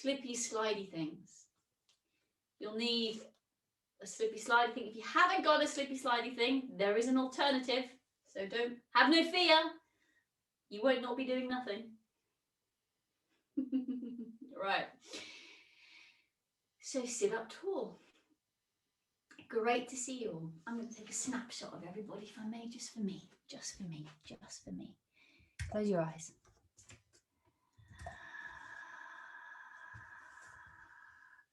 slippy slidey things. You'll need a slippy slidey thing. If you haven't got a slippy slidey thing, there is an alternative. So don't have no fear. You won't not be doing nothing. Right. So sit up tall. Great to see you all. I'm going to take a snapshot of everybody if I may, just for me, just for me, just for me. Close your eyes.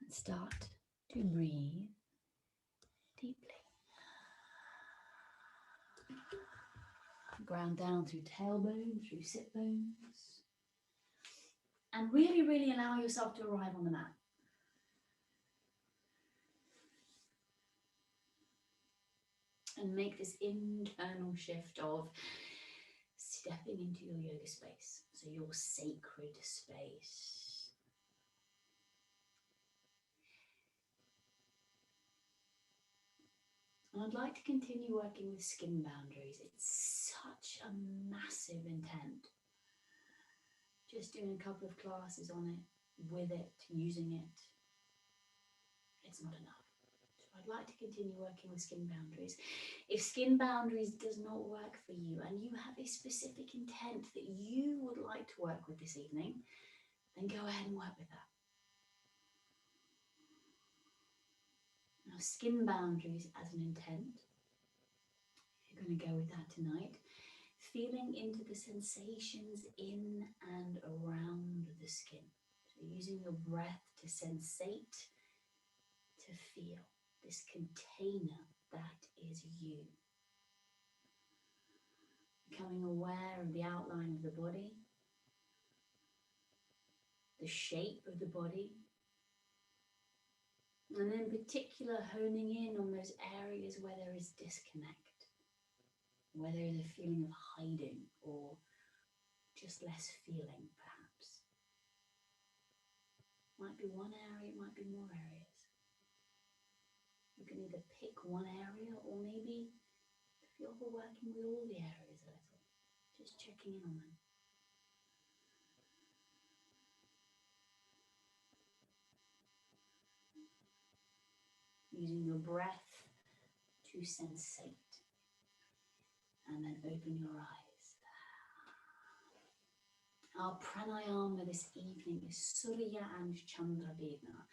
And start to breathe deeply. Ground down through tailbone, through sit bones. And really, really allow yourself to arrive on the mat. And make this internal shift of stepping into your yoga space, so your sacred space. And I'd like to continue working with skin boundaries. It's such a massive intent. Just doing a couple of classes on it, with it, using it, it's not enough. I'd like to continue working with skin boundaries. If skin boundaries does not work for you and you have a specific intent that you would like to work with this evening, then go ahead and work with that. Now, skin boundaries as an intent, you're going to go with that tonight. Feeling into the sensations in and around the skin. So using your breath to sensate, to feel. This container that is you. Becoming aware of the outline of the body, the shape of the body, and in particular honing in on those areas where there is disconnect, where there is a feeling of hiding or just less feeling perhaps. Might be one area, it might be more areas. You can either pick one area or maybe feel for working with all the areas a little. Just checking in on them. Using your breath to sensate. And then open your eyes. Our pranayama this evening is Surya and Chandra Bhedna.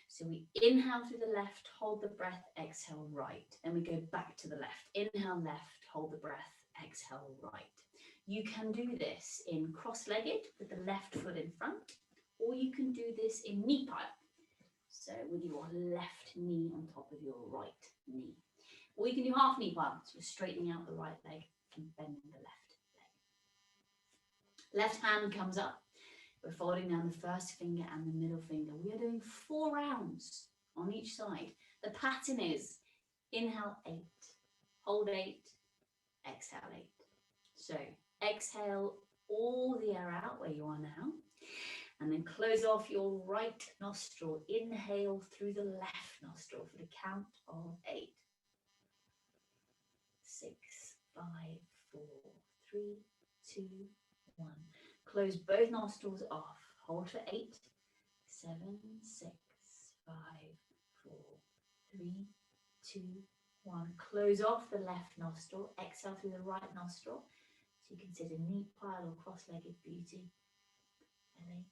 So we inhale through the left, hold the breath, exhale right. Then we go back to the left. Inhale left, hold the breath, exhale right. You can do this in cross-legged with the left foot in front, or you can do this in knee pile. So with your left knee on top of your right knee. Or you can do half knee pile, so you're straightening out the right leg and bending the left leg. Left hand comes up. We're folding down the first finger and the middle finger. We are doing 4 rounds on each side. The pattern is inhale 8, hold 8, exhale 8. So exhale all the air out where you are now. And then close off your right nostril. Inhale through the left nostril for the count of 8. 6, 5, 4, 3, 2, 1. Close both nostrils off. Hold for 8, 7, 6, 5, 4, 3, 2, 1. Close off the left nostril. Exhale through the right nostril. So you can sit in knee pile or cross-legged beauty. Belly.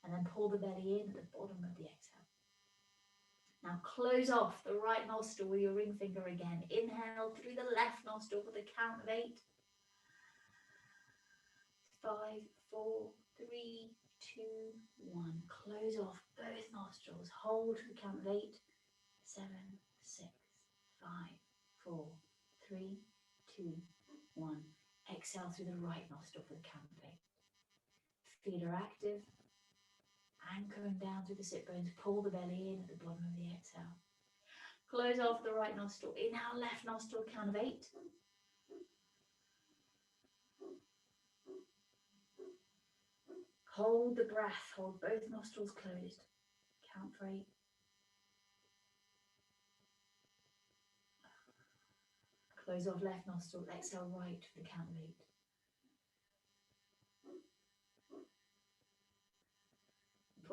And then pull the belly in at the bottom of the exhale. Now close off the right nostril with your ring finger again. Inhale through the left nostril for the count of 8. 5, 4, 3, 2, 1. Close off both nostrils. Hold for the count of 8. 7, 6, 5, 4, 3, 2, 1. Exhale through the right nostril for the count of 8. Feet are active. Anchoring down through the sit bones. Pull the belly in at the bottom of the exhale. Close off the right nostril. Inhale, left nostril, count of 8. Hold the breath. Hold both nostrils closed. Count for 8. Close off left nostril. Exhale right for the count of 8.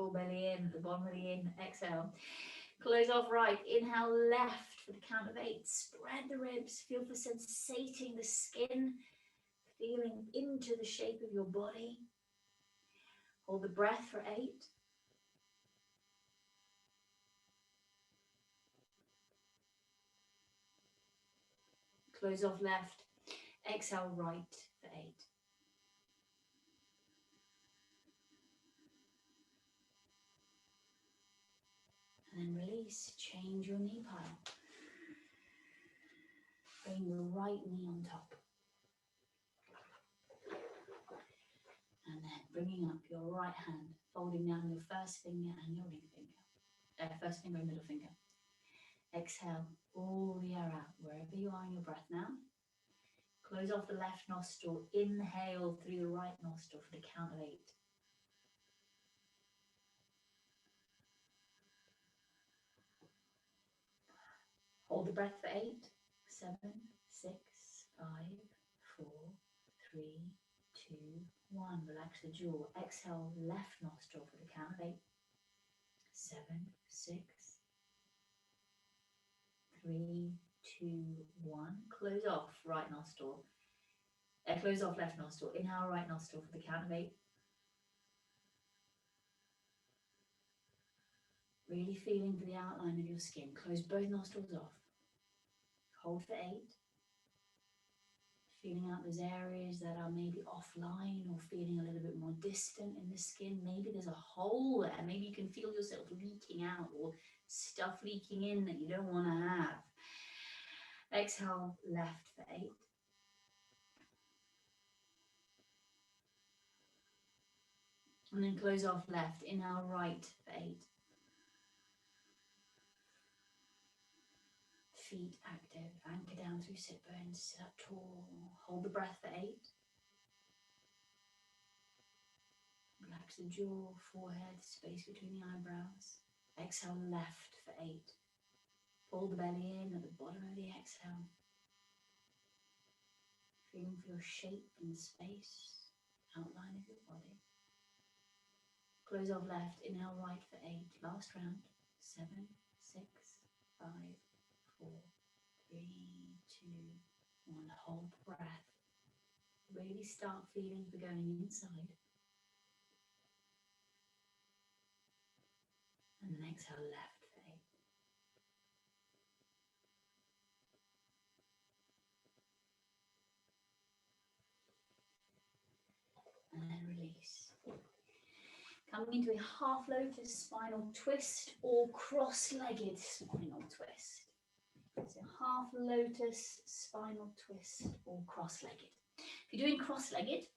full belly in, at the bottom of the in, exhale. Close off right, inhale left for the count of 8. Spread the ribs, feel for sensating the skin, feeling into the shape of your body. Hold the breath for 8. Close off left, exhale right for 8. And then release, change your knee pile. Bring the right knee on top. And then bringing up your right hand, folding down your first finger and your ring finger. First finger and middle finger. Exhale all the air out, wherever you are in your breath now. Close off the left nostril, inhale through the right nostril for the count of 8. Hold the breath for 8, 7, 6, 5, 4, 3, 2, 1. Relax the jaw. Exhale, left nostril for the count of 8. 7, 6, 3, 2, 1. Close off right nostril. Close off left nostril. Inhale right nostril for the count of 8. Really feeling for the outline of your skin. Close both nostrils off. Hold for 8. Feeling out those areas that are maybe offline or feeling a little bit more distant in the skin. Maybe there's a hole there. Maybe you can feel yourself leaking out or stuff leaking in that you don't want to have. Exhale left for 8. And then close off left. Inhale right for 8. Feet active. Anchor down through sit bones. Sit up tall. Hold the breath for 8. Relax the jaw, forehead, space between the eyebrows. Exhale left for 8. Pull the belly in at the bottom of the exhale. Feeling for your shape and space, outline of your body. Close off left, inhale right for 8. Last round. 7, 6, 5, 4, 3, 2, 1. Hold the breath. Really start feeling for going inside. And then exhale left for 8. And then release. Coming into a half lotus spinal twist or cross-legged spinal twist. So half lotus spinal twist or cross-legged. If you're doing cross-legged,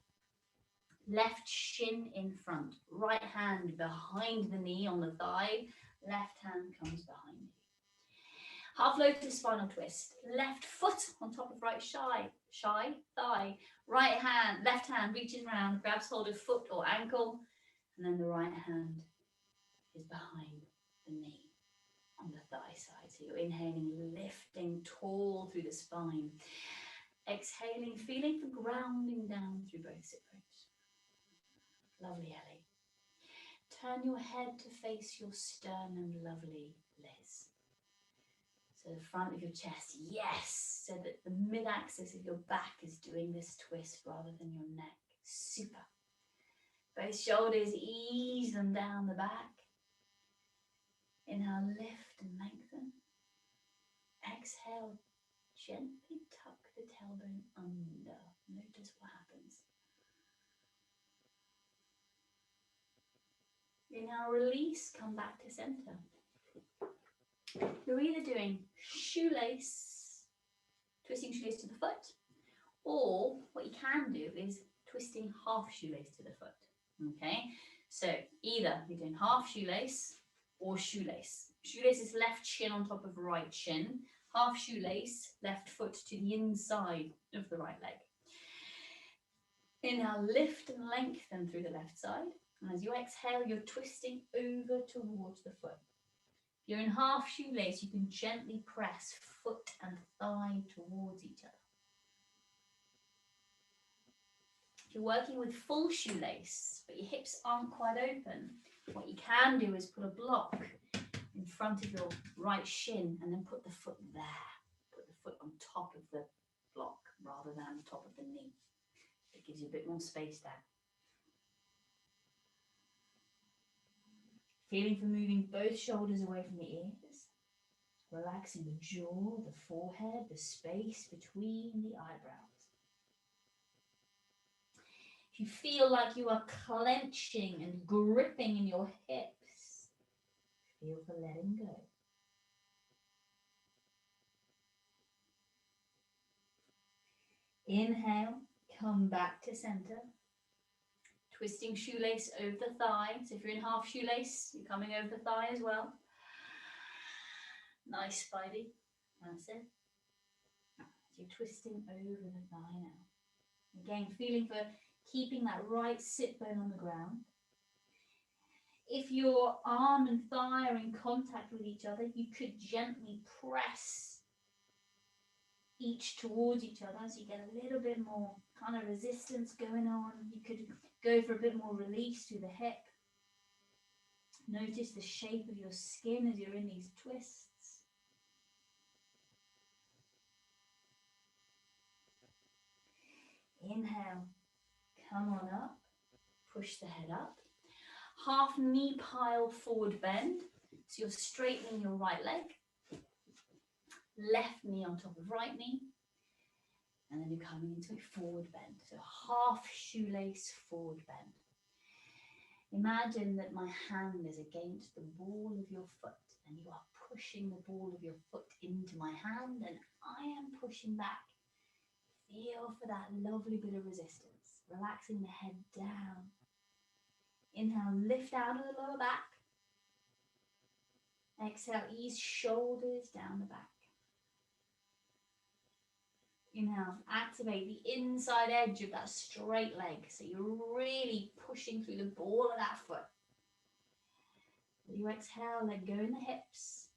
left shin in front, right hand behind the knee on the thigh, left hand comes behind you. Half lotus spinal twist, left foot on top of right thigh, right hand, left hand reaches around, grabs hold of foot or ankle, and then the right hand is behind the knee on the thigh side. So you're inhaling, lifting tall through the spine. Exhaling, feeling for grounding down through both sit bones. Lovely, Ellie. Turn your head to face your sternum, lovely Liz. So the front of your chest, yes, so that the mid-axis of your back is doing this twist rather than your neck. Super. Both shoulders, ease them down the back. Inhale, lift and lengthen. Exhale, gently tuck the tailbone under. Notice what happens. Inhale, release, come back to center. You're either doing shoelace, twisting shoelace to the foot, or what you can do is twisting half shoelace to the foot. Okay, so either you're doing half shoelace or shoelace. Shoelace is left shin on top of right shin. Half shoelace, left foot to the inside of the right leg. Inhale, lift and lengthen through the left side. And as you exhale, you're twisting over towards the foot. If you're in half shoelace, you can gently press foot and thigh towards each other. If you're working with full shoelace, but your hips aren't quite open, what you can do is put a block in front of your right shin and then put the foot there. Put the foot on top of the block rather than on top of the knee. It gives you a bit more space there. Feeling for moving both shoulders away from the ears. Relaxing the jaw, the forehead, the space between the eyebrows. If you feel like you are clenching and gripping in your hips, feel for letting go. Inhale, come back to center. Twisting shoelace over the thigh. So if you're in half shoelace, you're coming over the thigh as well. Nice, Spidey. That's it. So you're twisting over the thigh now. Again, feeling for keeping that right sit bone on the ground. If your arm and thigh are in contact with each other, you could gently press each towards each other so you get a little bit more kind of resistance going on. You could go for a bit more release through the hip. Notice the shape of your skin as you're in these twists. Inhale, come on up, push the head up. Half knee pile forward bend, so you're straightening your right leg. Left knee on top of right knee. And then you're coming into a forward bend, so half shoelace forward bend. Imagine that my hand is against the ball of your foot and you are pushing the ball of your foot into my hand and I am pushing back. Feel for that lovely bit of resistance, relaxing the head down. Inhale, lift out of the lower back. Exhale, ease shoulders down the back. Inhale, activate the inside edge of that straight leg. So you're really pushing through the ball of that foot. As you exhale, let go in the hips.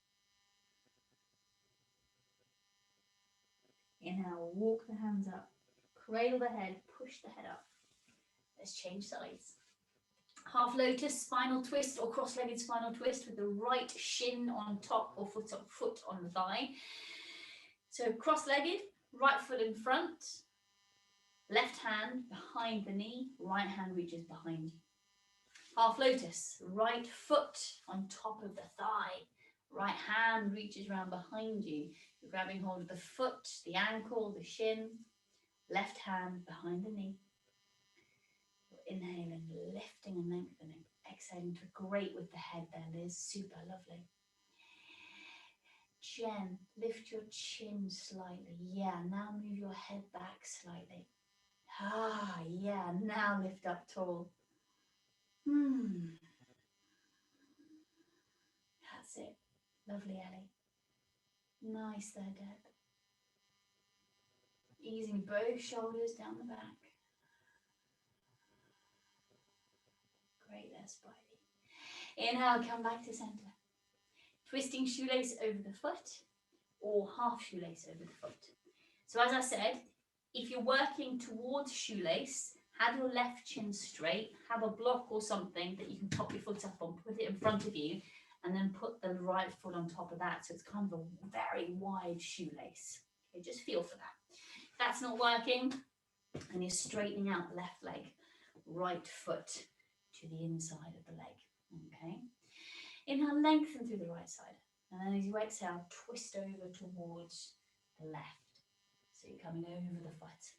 Inhale, walk the hands up. Cradle the head, push the head up. Let's change sides. Half lotus, spinal twist or cross-legged spinal twist with the right shin on top or foot on the thigh. So cross-legged, right foot in front, left hand behind the knee, right hand reaches behind you. Half lotus, right foot on top of the thigh, right hand reaches around behind you. You're grabbing hold of the foot, the ankle, the shin, left hand behind the knee. Inhaling, lifting and lengthening. Exhaling to great with the head there, Liz. Super lovely. Jen, lift your chin slightly. Yeah, now move your head back slightly. Ah, yeah, now lift up tall. That's it. Lovely, Ellie. Nice there, Deb. Easing both shoulders down the back. Great there, Spidey. Inhale, come back to center. Twisting shoelace over the foot or half shoelace over the foot. So as I said, if you're working towards shoelace, have your left chin straight, have a block or something that you can top your foot up on, put it in front of you, and then put the right foot on top of that. So it's kind of a very wide shoelace. Okay, just feel for that. If that's not working, and you're straightening out the left leg, right foot to the inside of the leg. Okay. Inhale, lengthen through the right side. And then as you exhale, twist over towards the left. So you're coming over the foot.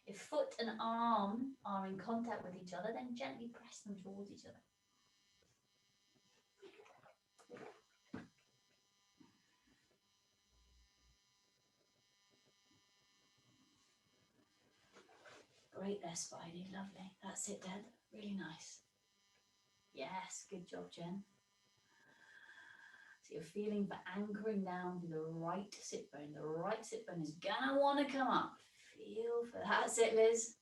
If foot and arm are in contact with each other, then gently press them towards each other. Great there, Spidey. Lovely. That's it, Deb. Really nice. Yes, good job, Jen. So you're feeling for anchoring down to the right sit bone. The right sit bone is gonna want to come up. Feel for that. That's it, Liz.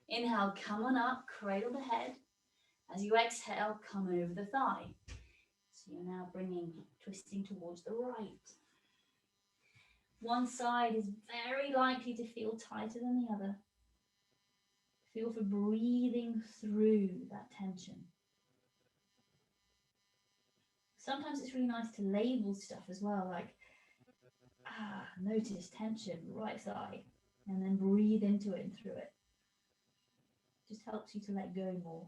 Inhale, come on up, cradle the head. As you exhale, come over the thigh. So you're now twisting towards the right. One side is very likely to feel tighter than the other. Feel for breathing through that tension. Sometimes it's really nice to label stuff as well, like, notice tension, right thigh, and then breathe into it and through it. Just helps you to let go more.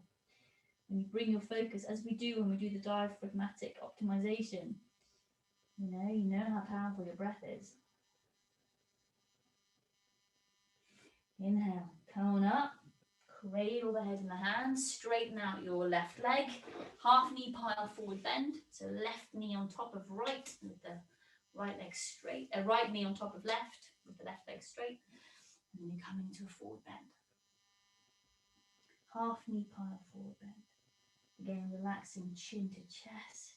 And you bring your focus, as we do when we do the diaphragmatic optimization. You know how powerful your breath is. Inhale, come on up, cradle the head in the hands, straighten out your left leg, half knee pile forward bend, so left knee on top of right with the right leg straight, right knee on top of left with the left leg straight, and then you come into a forward bend. Half knee pile forward bend. Again, relaxing chin to chest.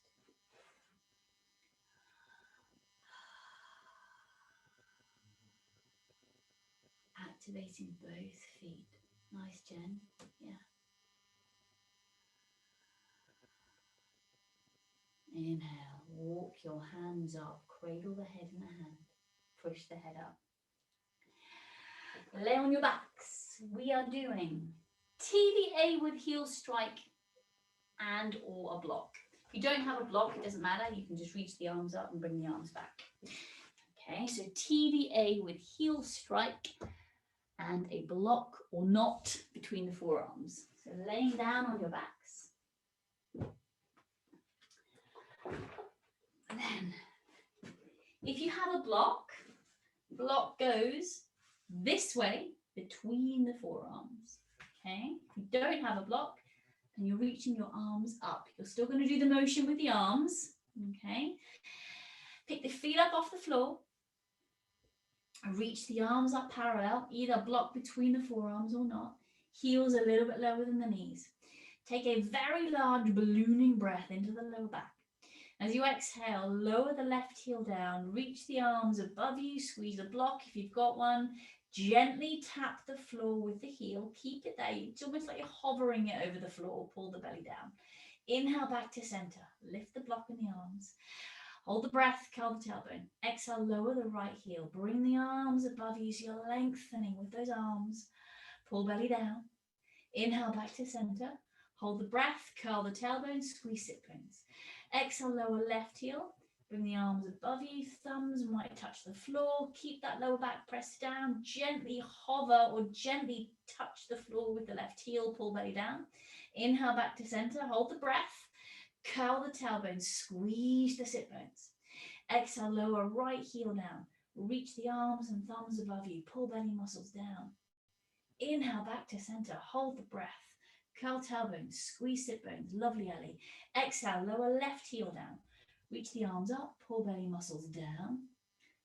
Activating both feet. Nice, Jen. Yeah. Inhale, walk your hands up, cradle the head in the hand, push the head up. Lay on your backs. We are doing TVA with heel strike and or a block. If you don't have a block, it doesn't matter. You can just reach the arms up and bring the arms back. Okay, so TVA with heel strike and a block or knot between the forearms. So laying down on your backs. And then, if you have a block goes this way between the forearms. Okay, if you don't have a block, then you're reaching your arms up. You're still going to do the motion with the arms. Okay, pick the feet up off the floor. Reach the arms up parallel, either block between the forearms or not. Heels a little bit lower than the knees. Take a very large ballooning breath into the lower back. As you exhale, lower the left heel down, reach the arms above you, squeeze a block if you've got one. Gently tap the floor with the heel. Keep it there. It's almost like you're hovering it over the floor. Pull the belly down. Inhale back to center. Lift the block in the arms. Hold the breath, curl the tailbone. Exhale, lower the right heel. Bring the arms above you so you're lengthening with those arms. Pull belly down. Inhale back to center. Hold the breath, curl the tailbone, squeeze sit bones. Exhale, lower left heel. Bring the arms above you. Thumbs might touch the floor. Keep that lower back pressed down. Gently hover or gently touch the floor with the left heel. Pull belly down. Inhale back to center. Hold the breath. Curl the tailbone, squeeze the sit bones. Exhale, lower right heel down. Reach the arms and thumbs above you. Pull belly muscles down. Inhale back to center. Hold the breath. Curl tailbone, squeeze sit bones. Lovely, Ellie. Exhale, lower left heel down. Reach the arms up. Pull belly muscles down.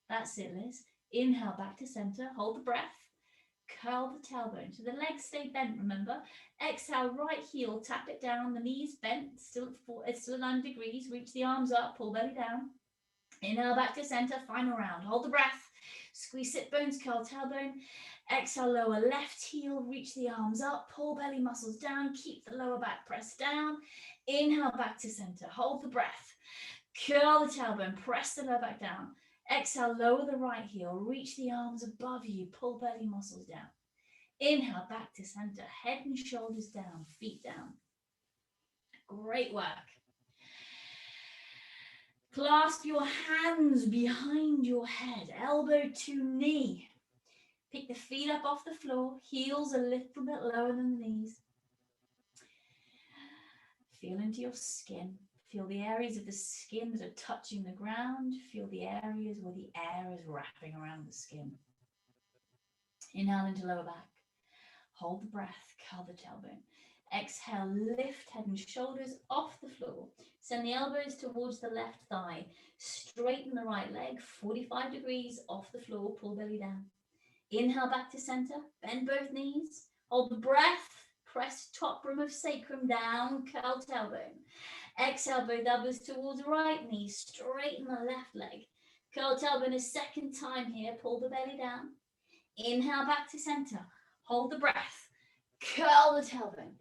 That's it, Liz. Inhale back to center. Hold the breath. Curl the tailbone. So the legs stay bent, remember? Exhale, right heel, tap it down. The knees bent, still at 90 degrees. Reach the arms up, pull belly down. Inhale back to center, final round. Hold the breath. Squeeze sit bones, curl tailbone. Exhale, lower left heel, reach the arms up, pull belly muscles down. Keep the lower back pressed down. Inhale back to center, hold the breath. Curl the tailbone, press the lower back down. Exhale, lower the right heel, reach the arms above you, pull belly muscles down. Inhale, back to center, head and shoulders down, feet down. Great work. Clasp your hands behind your head, elbow to knee. Pick the feet up off the floor, heels a little bit lower than the knees. Feel into your skin. Feel the areas of the skin that are touching the ground. Feel the areas where the air is wrapping around the skin. Inhale into lower back. Hold the breath, curl the tailbone. Exhale, lift head and shoulders off the floor. Send the elbows towards the left thigh. Straighten the right leg, 45 degrees off the floor, pull belly down. Inhale back to center, bend both knees. Hold the breath, press top rim of sacrum down, curl tailbone. Exhale, both elbows towards right knee, straighten the left leg. Curl tailbone a second time here, pull the belly down. Inhale back to center, hold the breath, curl the tailbone.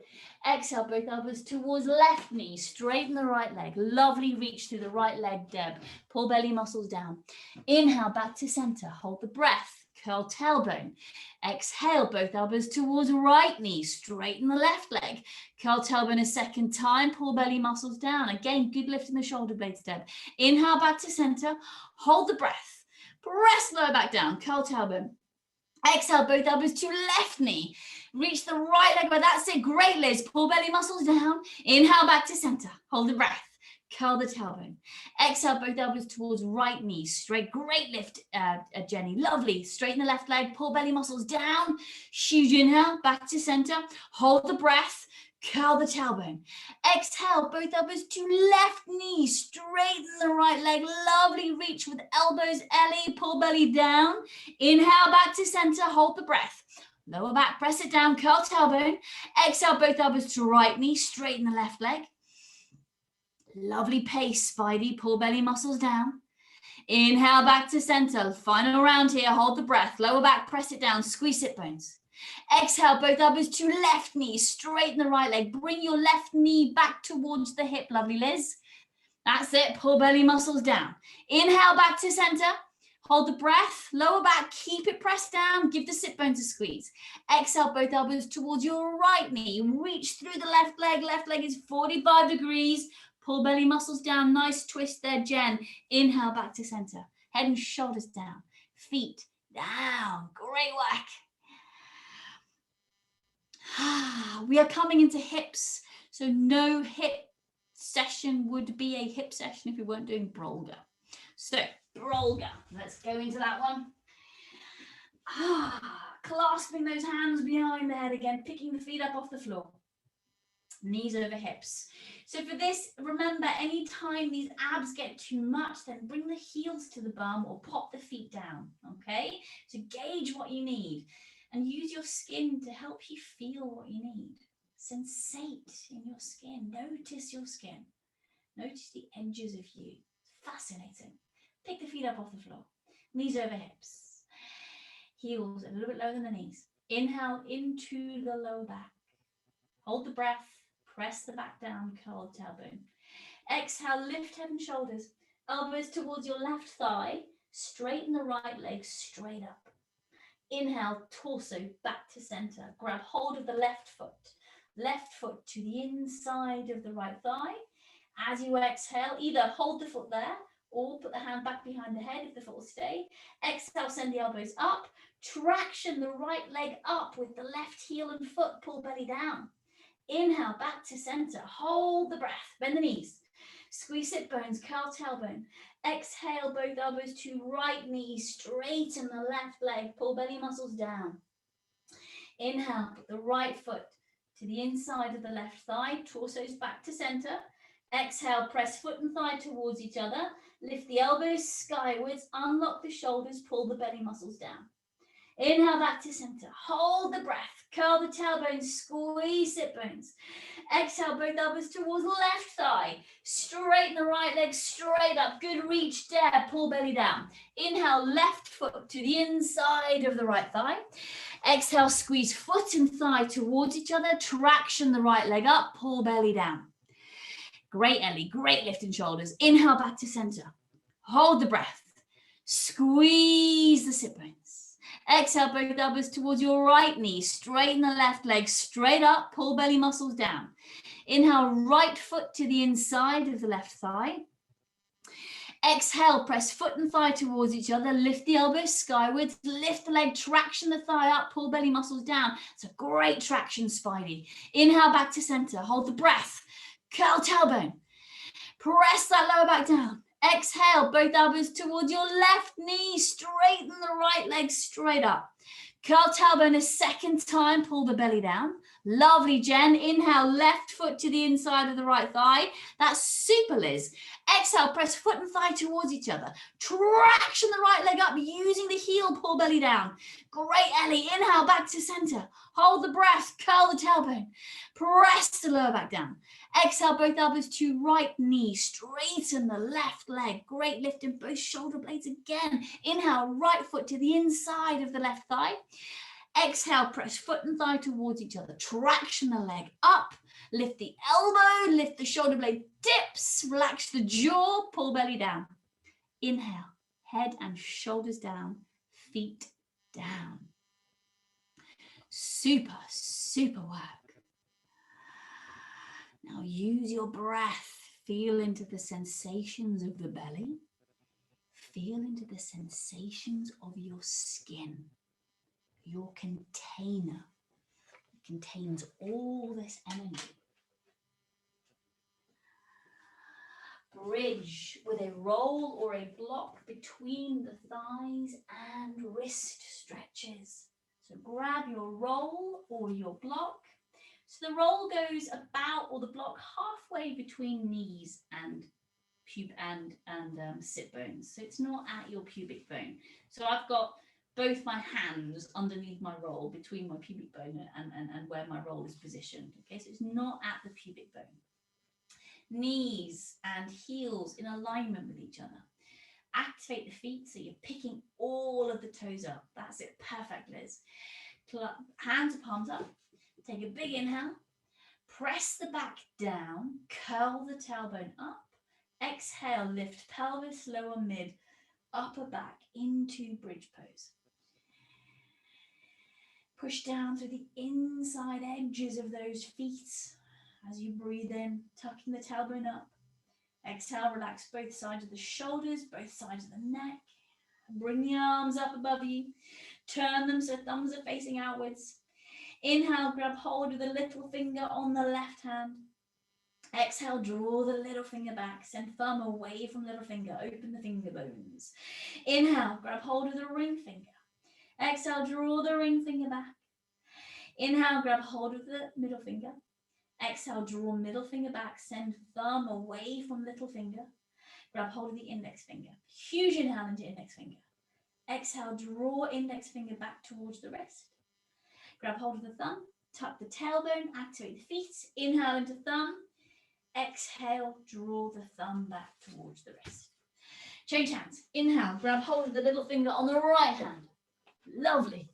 Exhale, both elbows towards left knee, straighten the right leg. Lovely reach through the right leg, Deb. Pull belly muscles down. Inhale back to center, hold the breath, curl tailbone. Exhale, both elbows towards right knee, straighten the left leg. Curl tailbone a second time, pull belly muscles down. Again, good lift in the shoulder blades, Deb. Inhale back to center, hold the breath. Press lower back down, curl tailbone. Exhale, both elbows to left knee. Reach the right leg, that's it. Great, Liz. Pull belly muscles down. Inhale back to center, hold the breath. Curl the tailbone. Exhale, both elbows towards right knee. Straight. Great lift, Jenny. Lovely. Straighten the left leg. Pull belly muscles down. Huge inhale. Back to center. Hold the breath. Curl the tailbone. Exhale, both elbows to left knee. Straighten the right leg. Lovely reach with elbows. Ellie, pull belly down. Inhale, back to center. Hold the breath. Lower back, press it down. Curl tailbone. Exhale, both elbows to right knee. Straighten the left leg. Lovely pace, Spidey. Pull belly muscles down. Inhale back to center. Final round here. Hold the breath. Lower back, press it down. Squeeze sit bones. Exhale, both elbows to left knee. Straighten the right leg. Bring your left knee back towards the hip. Lovely, Liz. That's it. Pull belly muscles down. Inhale back to center. Hold the breath. Lower back. Keep it pressed down. Give the sit bones a squeeze. Exhale, both elbows towards your right knee. Reach through the left leg. Left leg is 45 degrees. Pull belly muscles down. Nice twist there, Jen. Inhale back to center. Head and shoulders down. Feet down. Great work. We are coming into hips. So no hip session would be a hip session if we weren't doing Brolga. So Brolga. Let's go into that one. Clasping those hands behind the head again. Picking the feet up off the floor. Knees over hips. So for this, remember, anytime these abs get too much, then bring the heels to the bum or pop the feet down, okay? So gauge what you need and use your skin to help you feel what you need. Sensate in your skin. Notice your skin. Notice the edges of you. Fascinating. Pick the feet up off the floor. Knees over hips. Heels a little bit lower than the knees. Inhale into the lower back. Hold the breath. Press the back down, curl the tailbone. Exhale, lift head and shoulders. Elbows towards your left thigh. Straighten the right leg straight up. Inhale, torso back to center. Grab hold of the left foot. Left foot to the inside of the right thigh. As you exhale, either hold the foot there or put the hand back behind the head if the foot will stay. Exhale, send the elbows up. Traction the right leg up with the left heel and foot. Pull belly down. Inhale, back to center. Hold the breath. Bend the knees. Squeeze sit bones, curl tailbone. Exhale, both elbows to right knee. Straighten the left leg. Pull belly muscles down. Inhale, put the right foot to the inside of the left thigh. Torso's back to center. Exhale, press foot and thigh towards each other. Lift the elbows skywards. Unlock the shoulders. Pull the belly muscles down. Inhale back to center. Hold the breath. Curl the tailbone. Squeeze sit bones. Exhale, both elbows towards left thigh. Straighten the right leg straight up. Good reach there. Pull belly down. Inhale, left foot to the inside of the right thigh. Exhale, squeeze foot and thigh towards each other. Traction the right leg up. Pull belly down. Great, Ellie. Great lift in shoulders. Inhale back to center. Hold the breath. Squeeze the sit bones. Exhale, both elbows towards your right knee. Straighten the left leg straight up. Pull belly muscles down. Inhale, right foot to the inside of the left thigh. Exhale, press foot and thigh towards each other. Lift the elbows skywards. Lift the leg, traction the thigh up. Pull belly muscles down. It's a great traction, Spidey. Inhale, back to center. Hold the breath. Curl tailbone. Press that lower back down. Exhale, both elbows towards your left knee. Straighten the right leg straight up. Curl tailbone a second time. Pull the belly down. Lovely, Jen. Inhale, left foot to the inside of the right thigh. That's super, Liz. Exhale, press foot and thigh towards each other. Traction the right leg up using the heel. Pull belly down. Great, Ellie. Inhale, back to center. Hold the breath. Curl the tailbone. Press the lower back down. Exhale, both elbows to right knee. Straighten the left leg. Great lift in both shoulder blades again. Inhale, right foot to the inside of the left thigh. Exhale, press foot and thigh towards each other. Traction the leg up. Lift the elbow. Lift the shoulder blade. Dips. Relax the jaw. Pull belly down. Inhale, head and shoulders down. Feet down. Super, super work. Now use your breath. Feel into the sensations of the belly. Feel into the sensations of your skin, your container. It contains all this energy. Bridge with a roll or a block between the thighs and wrist stretches. So grab your roll or your block. So the roll goes about, or the block, halfway between knees and sit bones. So it's not at your pubic bone. So I've got both my hands underneath my roll between my pubic bone and where my roll is positioned. Okay, so it's not at the pubic bone. Knees and heels in alignment with each other. Activate the feet so you're picking all of the toes up. That's it. Perfect, Liz. Hands or palms up. Take a big inhale. Press the back down. Curl the tailbone up. Exhale, lift pelvis, lower mid, upper back into bridge pose. Push down through the inside edges of those feet as you breathe in, tucking the tailbone up. Exhale, relax both sides of the shoulders, both sides of the neck. Bring the arms up above you. Turn them so thumbs are facing outwards. Inhale, grab hold of the little finger on the left hand. Exhale, draw the little finger back. Send thumb away from little finger. Open the finger bones. Inhale, grab hold of the ring finger. Exhale, draw the ring finger back. Inhale, grab hold of the middle finger. Exhale, draw middle finger back. Send thumb away from little finger. Grab hold of the index finger. Huge inhale into index finger. Exhale, draw index finger back towards the wrist. Grab hold of the thumb. Tuck the tailbone. Activate the feet. Inhale into thumb. Exhale, draw the thumb back towards the wrist. Change hands. Inhale, grab hold of the little finger on the right hand. Lovely.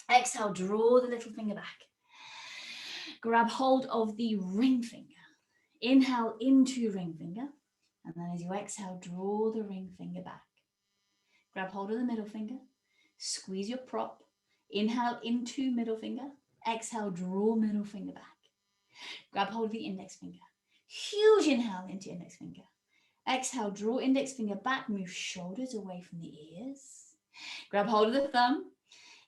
Exhale, draw the little finger back. Grab hold of the ring finger. Inhale into ring finger. And then as you exhale, draw the ring finger back. Grab hold of the middle finger. Squeeze your prop. Inhale into middle finger. Exhale, draw middle finger back. Grab hold of the index finger. Huge inhale into index finger. Exhale, draw index finger back. Move shoulders away from the ears. Grab hold of the thumb.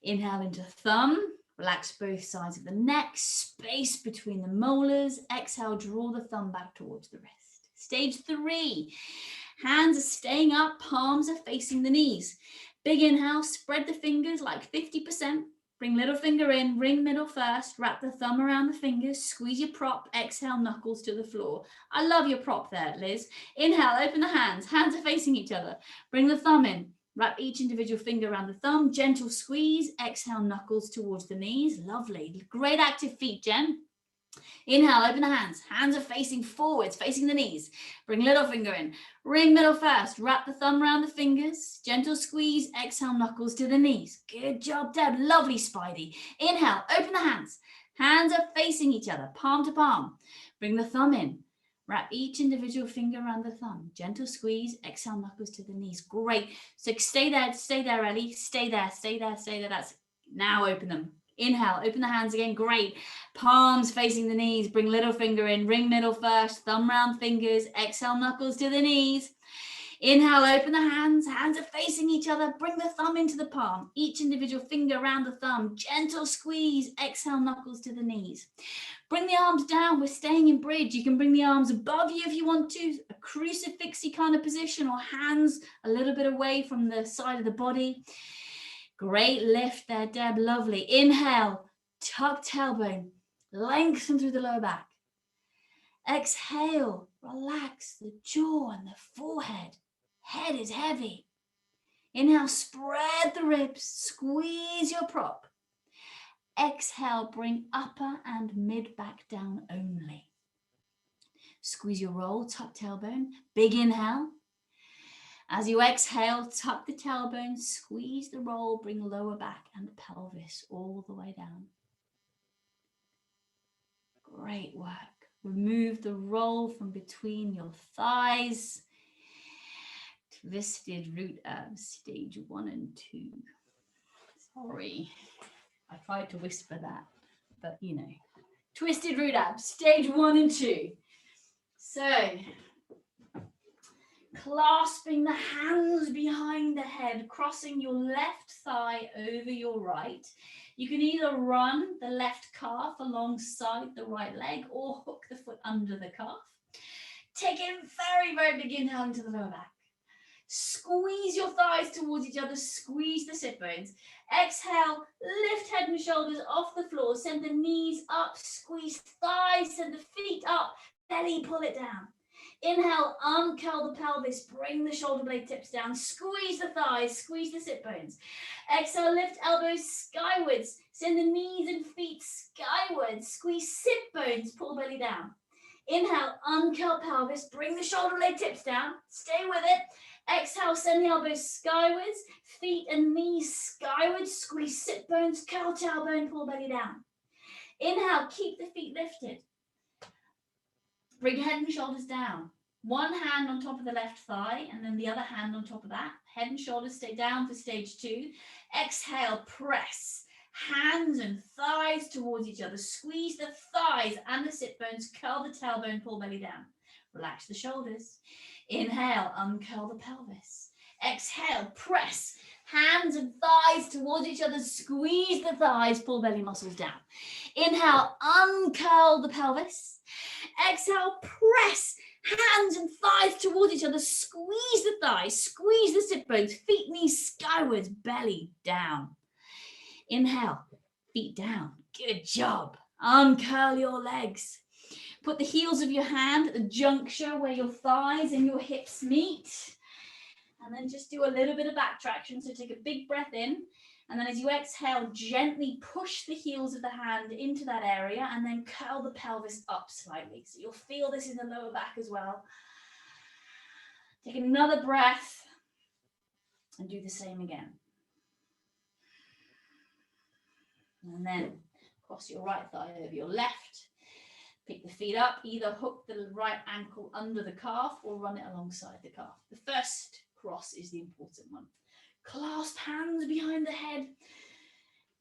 Inhale into thumb. Relax both sides of the neck. Space between the molars. Exhale, draw the thumb back towards the wrist. Stage 3. Hands are staying up. Palms are facing the knees. Big inhale. Spread the fingers like 50%. Bring little finger in, ring middle first, wrap the thumb around the fingers, squeeze your prop, exhale, knuckles to the floor. I love your prop there, Liz. Inhale, open the hands are facing each other. Bring the thumb in, wrap each individual finger around the thumb, gentle squeeze, exhale, knuckles towards the knees. Lovely, great active feet, Jen. Inhale, open the hands are facing forwards, facing the knees. Bring little finger in, ring middle first, wrap the thumb around the fingers, gentle squeeze, exhale, knuckles to the knees. Good job, Deb, lovely, Spidey. Inhale, open the hands are facing each other, palm to palm. Bring the thumb in, wrap each individual finger around the thumb, gentle squeeze, exhale, knuckles to the knees. Great, so stay there, Ellie, stay there. That's now open them. Inhale, open the hands again, great. Palms facing the knees, bring little finger in, ring middle first, thumb round fingers, exhale, knuckles to the knees. Inhale, open the hands are facing each other, bring the thumb into the palm, each individual finger around the thumb, gentle squeeze, exhale, knuckles to the knees. Bring the arms down, we're staying in bridge. You can bring the arms above you if you want to, a crucifixy kind of position, or hands a little bit away from the side of the body. Great lift there, Deb, lovely. Inhale, tuck tailbone, lengthen through the lower back. Exhale, relax the jaw and the forehead. Head is heavy. Inhale, spread the ribs, squeeze your prop. Exhale, bring upper and mid back down only. Squeeze your roll, tuck tailbone, big inhale. As you exhale, tuck the tailbone, squeeze the roll, bring lower back and pelvis all the way down. Great work. Remove the roll from between your thighs. Twisted root abs, stage 1 and 2. Sorry, I tried to whisper that, but you know. Twisted root abs, stage 1 and 2. So, clasping the hands behind the head, crossing your left thigh over your right. You can either run the left calf alongside the right leg or hook the foot under the calf. Take a very, very big inhale into the lower back. Squeeze your thighs towards each other, squeeze the sit bones. Exhale, lift head and shoulders off the floor, send the knees up, squeeze thighs, send the feet up, belly pull it down. Inhale, uncurl the pelvis, bring the shoulder blade tips down, squeeze the thighs, squeeze the sit bones. Exhale, lift elbows skywards, send the knees and feet skywards, squeeze sit bones, pull belly down. Inhale, uncurl pelvis, bring the shoulder blade tips down, stay with it. Exhale, send the elbows skywards, feet and knees skywards, squeeze sit bones, curl tailbone, pull belly down. Inhale, keep the feet lifted. Bring head and shoulders down. One hand on top of the left thigh and then the other hand on top of that. Head and shoulders stay down for stage 2. Exhale, press. Hands and thighs towards each other. Squeeze the thighs and the sit bones. Curl the tailbone, pull belly down. Relax the shoulders. Inhale, uncurl the pelvis. Exhale, press. Hands and thighs towards each other. Squeeze the thighs, pull belly muscles down. Inhale, uncurl the pelvis. Exhale, press. Hands and thighs towards each other. Squeeze the thighs, squeeze the sit bones. Feet, knees skywards, belly down. Inhale, feet down. Good job. Uncurl your legs. Put the heels of your hand at the juncture where your thighs and your hips meet. And then just do a little bit of back traction. So take a big breath in. And then as you exhale, gently push the heels of the hand into that area and then curl the pelvis up slightly. So you'll feel this in the lower back as well. Take another breath and do the same again. And then cross your right thigh over your left. Pick the feet up, either hook the right ankle under the calf or run it alongside the calf. The first cross is the important one. Clasp hands behind the head.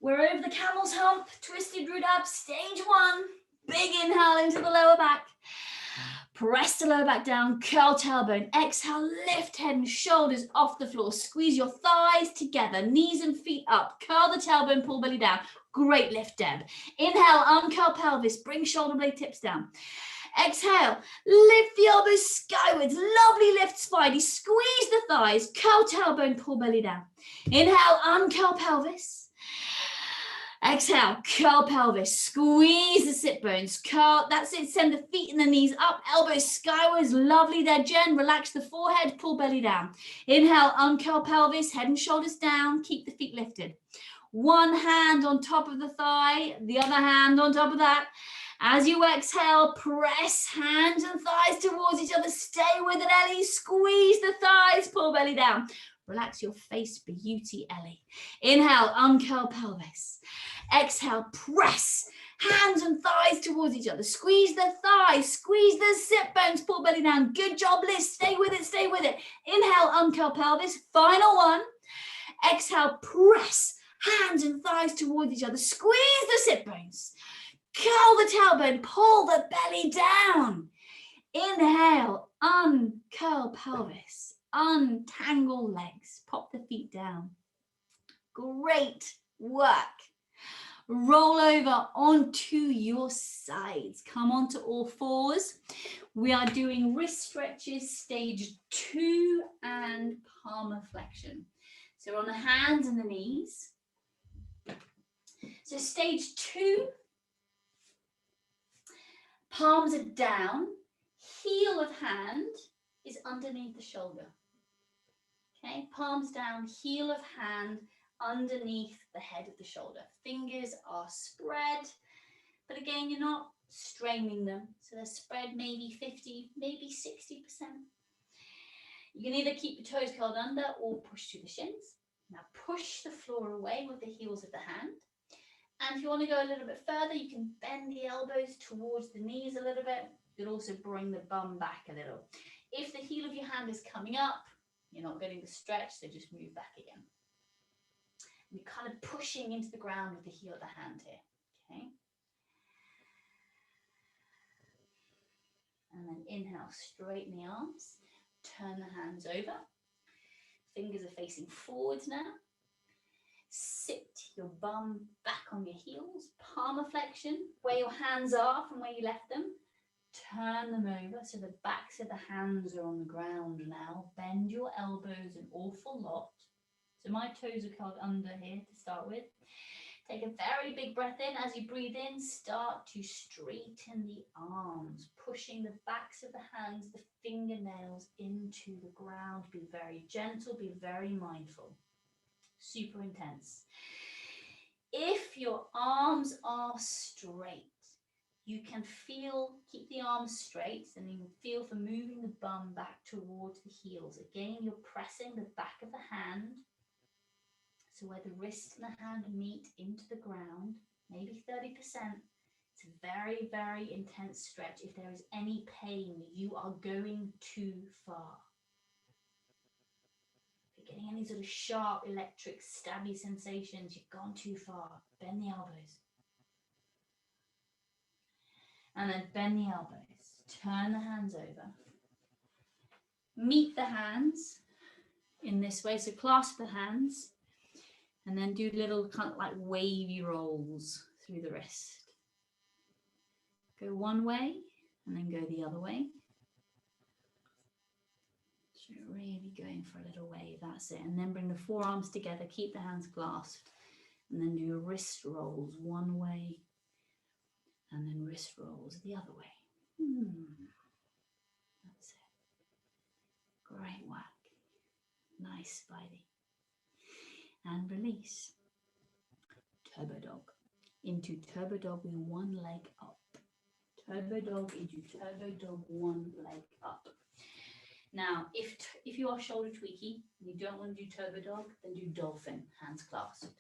We're over the camel's hump, twisted root abs, stage 1. Big inhale into the lower back. Press the lower back down, curl tailbone. Exhale, lift head and shoulders off the floor. Squeeze your thighs together, knees and feet up. Curl the tailbone, pull belly down. Great lift, Deb. Inhale, uncurl pelvis, bring shoulder blade tips down. Exhale, lift the elbows skywards, lovely lift spidey, squeeze the thighs, curl tailbone, pull belly down. Inhale, uncurl pelvis. Exhale, curl pelvis, squeeze the sit bones, curl, that's it, send the feet and the knees up, elbows skywards, lovely there, Jen, relax the forehead, pull belly down. Inhale, uncurl pelvis, head and shoulders down, keep the feet lifted. One hand on top of the thigh, the other hand on top of that. As you exhale, press hands and thighs towards each other. Stay with it, Ellie. Squeeze the thighs, pull belly down. Relax your face, beauty, Ellie. Inhale, uncurl pelvis. Exhale, press hands and thighs towards each other. Squeeze the thighs, squeeze the sit bones, pull belly down. Good job, Liz. Stay with it, stay with it. Inhale, uncurl pelvis. Final one. Exhale, press hands and thighs towards each other. Squeeze the sit bones. Curl the tailbone, pull the belly down. Inhale, uncurl pelvis, untangle legs, pop the feet down. Great work. Roll over onto your sides. Come onto all fours. We are doing wrist stretches, stage 2 and palmar flexion. So we're on the hands and the knees. So stage 2, palms are down, heel of hand is underneath the shoulder. Okay, palms down, heel of hand underneath the head of the shoulder. Fingers are spread, but again, you're not straining them. So they're spread maybe 50, maybe 60%. You can either keep your toes curled under or push to the shins. Now push the floor away with the heels of the hand. And if you want to go a little bit further, you can bend the elbows towards the knees a little bit. You'll also bring the bum back a little. If the heel of your hand is coming up, you're not getting the stretch, so just move back again. We're kind of pushing into the ground with the heel of the hand here. Okay. And then inhale, straighten the arms, turn the hands over. Fingers are facing forwards now. Sit your bum back on your heels, palm flexion, where your hands are from where you left them. Turn them over so the backs of the hands are on the ground now. Bend your elbows an awful lot. So my toes are curled under here to start with. Take a very big breath in. As you breathe in, start to straighten the arms, pushing the backs of the hands, the fingernails into the ground. Be very gentle, be very mindful. Super intense. If your arms are straight, you can feel, keep the arms straight, and you can feel for moving the bum back towards the heels. Again, you're pressing the back of the hand, so where the wrist and the hand meet into the ground, maybe 30%. It's a very, very intense stretch. If there is any pain, you are going too far. If you're getting any sort of sharp, electric, stabby sensations, you've gone too far. Bend the elbows. And then bend the elbows. Turn the hands over. Meet the hands in this way. So clasp the hands. And then do little kind of like wavy rolls through the wrist. Go one way and then go the other way. So you're really going for a little wave, that's it. And then bring the forearms together, keep the hands clasped. And then do your wrist rolls one way. And then wrist rolls the other way. That's it. Great work. Nice, Spidey. And release. Turbo dog. Into turbo dog with one leg up. Turbo dog into turbo dog, one leg up. Now, if you are shoulder tweaky and you don't want to do turbo dog, then do dolphin, hands clasped,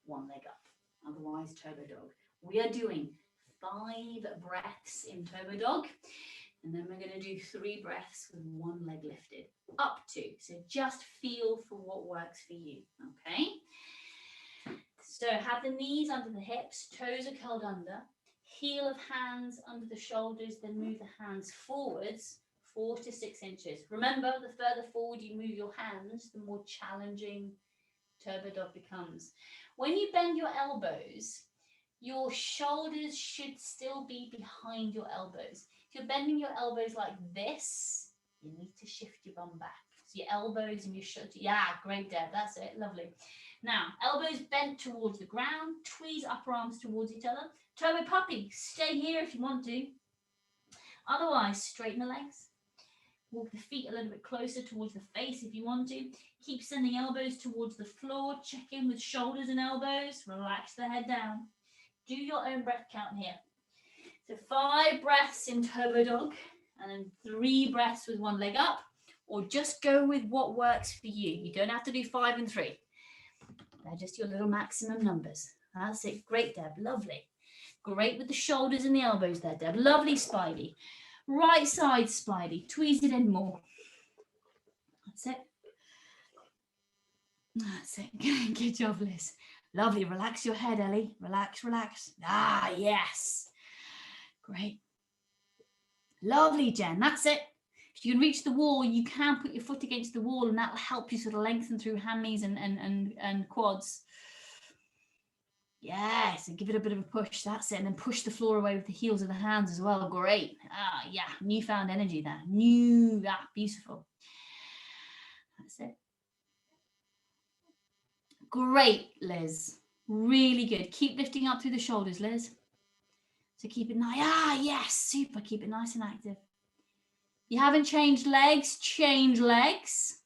one leg up. Otherwise, turbo dog. We are doing 5 breaths in turbo dog, and then we're going to do 3 breaths with one leg lifted, up to. So just feel for what works for you, okay? So have the knees under the hips, toes are curled under, heel of hands under the shoulders, then move the hands forwards 4 to 6 inches. Remember, the further forward you move your hands, the more challenging turbo dog becomes. When you bend your elbows, your shoulders should still be behind your elbows. If you're bending your elbows like this, you need to shift your bum back. So your elbows and your shoulders. Yeah, great, Deb. That's it. Lovely. Now, elbows bent towards the ground. Tweeze upper arms towards each other. Turbo puppy. Stay here if you want to. Otherwise, straighten the legs. Walk the feet a little bit closer towards the face if you want to. Keep sending elbows towards the floor. Check in with shoulders and elbows. Relax the head down. Do your own breath count here. So 5 breaths in turbo dog, and then 3 breaths with one leg up, or just go with what works for you. You don't have to do 5 and 3. They're just your little maximum numbers. That's it. Great, Deb. Lovely. Great with the shoulders and the elbows there, Deb. Lovely, Spidey. Right side, Spidey. Tweeze it in more. That's it. That's it. Good job, Liz. Lovely. Relax your head, Ellie. Relax, relax. Ah, yes. Great. Lovely, Jen. That's it. If you can reach the wall, you can put your foot against the wall, and that will help you sort of lengthen through hammies and quads. Yes, and give it a bit of a push. That's it. And then push the floor away with the heels of the hands as well. Great. Ah, yeah. Newfound energy there. Beautiful. That's it. Great, Liz. Really good. Keep lifting up through the shoulders, Liz. So keep it nice. Ah, yes. Super. Keep it nice and active. You haven't changed legs? Change legs.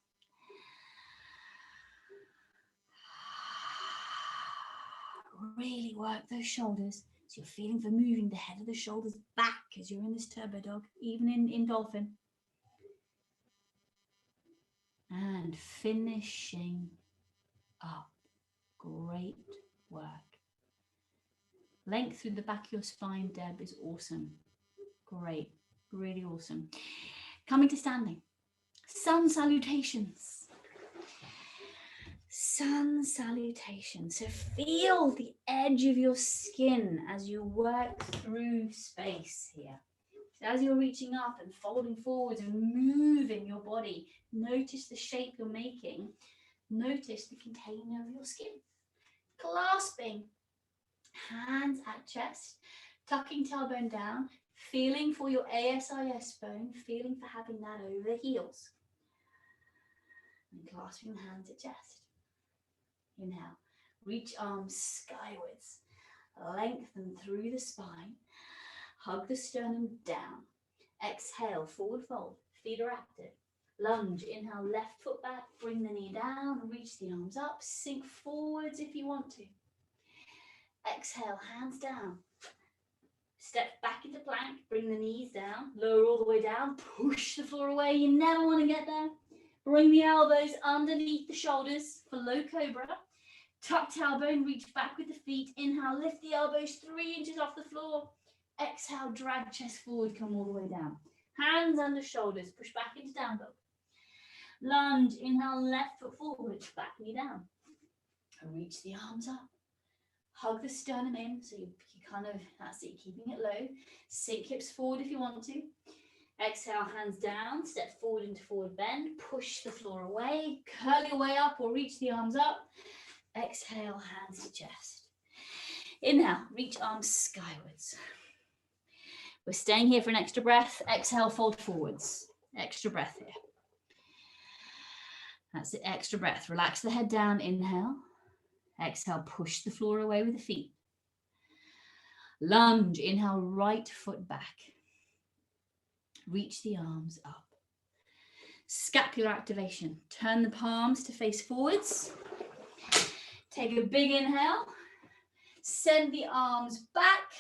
Really work those shoulders. So you're feeling for moving the head of the shoulders back as you're in this turbo dog, even in dolphin. And finishing up. Great work. Length through the back of your spine, Deb, is awesome. Great. Really awesome. Coming to standing. Sun salutations. sun salutation. So feel the edge of your skin as you work through space here. So as you're reaching up and folding forwards and moving your body, notice the shape you're making. Notice the container of your skin. Clasping, hands at chest, tucking tailbone down, feeling for your ASIS bone, feeling for having that over the heels. And clasping the hands at chest. Inhale, reach arms skywards, lengthen through the spine, hug the sternum down. Exhale, forward fold, feet are active. Lunge, inhale, left foot back, bring the knee down, reach the arms up, sink forwards if you want to. Exhale, hands down. Step back into plank, bring the knees down, lower all the way down, push the floor away, you never want to get there. Bring the elbows underneath the shoulders for low cobra. Tuck tailbone, reach back with the feet. Inhale, lift the elbows 3 inches off the floor. Exhale, drag chest forward, come all the way down. Hands under shoulders, push back into down dog. Lunge, inhale, left foot forward, back knee down. Reach the arms up. Hug the sternum in, so you kind of, that's it, keeping it low. Sink hips forward if you want to. Exhale, hands down, step forward into forward bend, push the floor away, curl your way up or reach the arms up. Exhale, hands to chest. Inhale, reach arms skywards. We're staying here for an extra breath. Exhale, fold forwards. Extra breath here. That's it, extra breath. Relax the head down, inhale. Exhale, push the floor away with the feet. Lunge, inhale, right foot back. Reach the arms up. Scapular activation. Turn the palms to face forwards. Take a big inhale. Send the arms back.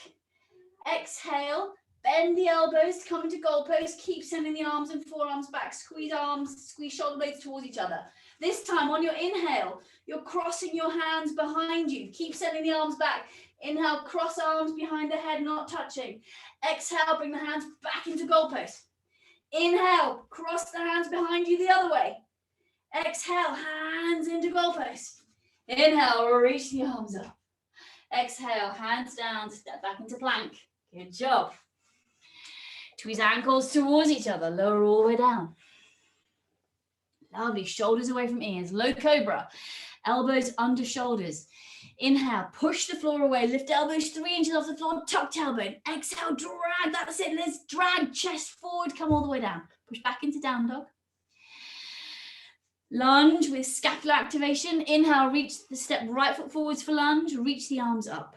Exhale. Bend the elbows to come into goalpost. Keep sending the arms and forearms back. Squeeze arms, squeeze shoulder blades towards each other. This time on your inhale, you're crossing your hands behind you. Keep sending the arms back. Inhale, cross arms behind the head, not touching. Exhale, bring the hands back into goalpost. Inhale, cross the hands behind you the other way. Exhale, hands into goalpost. Inhale, reach the arms up. Exhale, hands down, step back into plank. Good job. Squeeze ankles towards each other, lower all the way down. Lovely, shoulders away from ears, low cobra, elbows under shoulders. Inhale, push the floor away, lift elbows 3 inches off the floor, tuck tailbone. Exhale, drag, that's it, let's drag chest forward, come all the way down. Push back into down dog. Lunge with scapular activation. Inhale, reach the step right foot forwards for lunge, reach the arms up.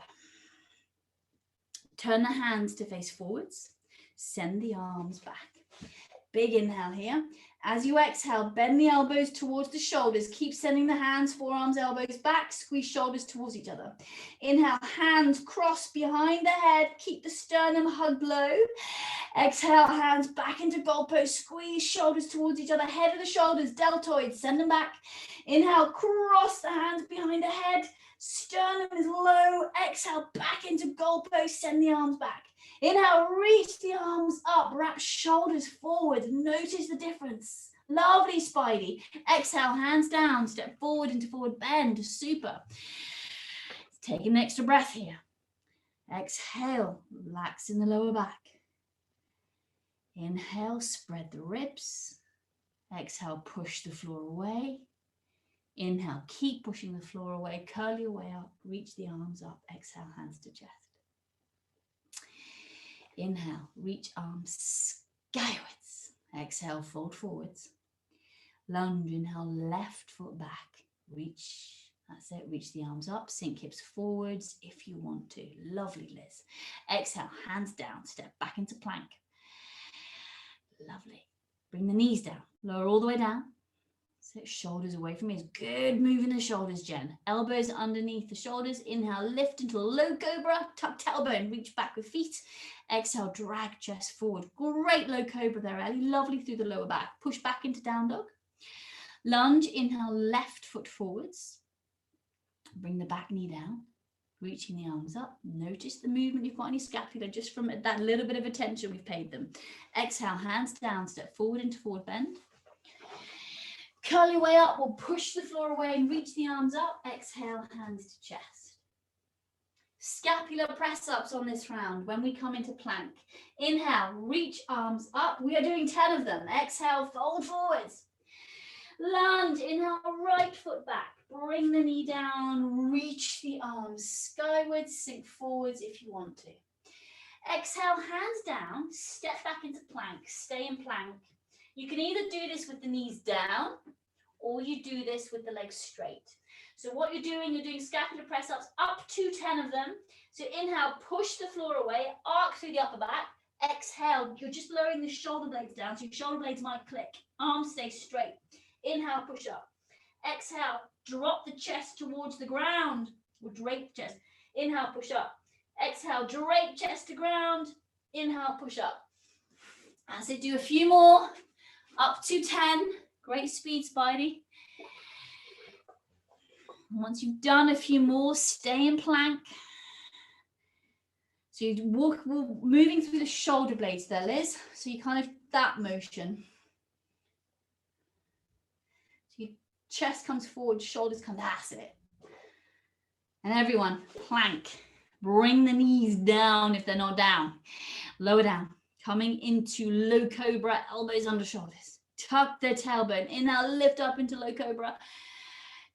Turn the hands to face forwards, send the arms back. Big inhale here. As you exhale, bend the elbows towards the shoulders. Keep sending the hands, forearms, elbows back. Squeeze shoulders towards each other. Inhale, hands cross behind the head. Keep the sternum hugged low. Exhale, hands back into goalpost. Squeeze shoulders towards each other. Head of the shoulders, deltoids, send them back. Inhale, cross the hands behind the head. Sternum is low. Exhale, back into goalpost. Send the arms back. Inhale, reach the arms up, wrap shoulders forward. Notice the difference. Lovely, Spidey. Exhale, hands down, step forward into forward bend. Super. Take an extra breath here. Exhale, relax in the lower back. Inhale, spread the ribs. Exhale, push the floor away. Inhale, keep pushing the floor away. Curl your way up, reach the arms up. Exhale, hands to chest. Inhale, reach arms skywards. Exhale, fold forwards. Lunge, inhale, left foot back. Reach, that's it, reach the arms up. Sink hips forwards if you want to. Lovely, Liz. Exhale, hands down, step back into plank. Lovely. Bring the knees down, lower all the way down. So shoulders away from ears. Good move in the shoulders, Jen. Elbows underneath the shoulders. Inhale, lift into a low cobra. Tuck tailbone, reach back with feet. Exhale, drag chest forward. Great low cobra there, Ellie. Lovely through the lower back. Push back into down dog. Lunge, inhale, left foot forwards. Bring the back knee down. Reaching the arms up. Notice the movement you've got on your scapula just from that little bit of attention we've paid them. Exhale, hands down, step forward into forward bend. Curl your way up, we'll push the floor away and reach the arms up. Exhale, hands to chest. Scapular press-ups on this round when we come into plank. Inhale, reach arms up. We are doing 10 of them. Exhale, fold forwards. Lunge, inhale, right foot back. Bring the knee down, reach the arms skywards, sink forwards if you want to. Exhale, hands down, step back into plank, stay in plank. You can either do this with the knees down or you do this with the legs straight. So what you're doing scapular press-ups, up to 10 of them. So inhale, push the floor away, arc through the upper back. Exhale, you're just lowering the shoulder blades down, so your shoulder blades might click. Arms stay straight. Inhale, push up. Exhale, drop the chest towards the ground, or drape chest. Inhale, push up. Exhale, drape chest to ground. Inhale, push up. As I do a few more, up to 10. Great speed, Spidey. Once you've done a few more, stay in plank. So you walk, moving through the shoulder blades there, Liz. So you kind of, that motion. So your chest comes forward, shoulders come, that's it. And everyone, plank. Bring the knees down if they're not down. Lower down. Coming into low cobra, elbows under shoulders. Tuck the tailbone. Inhale, lift up into low cobra.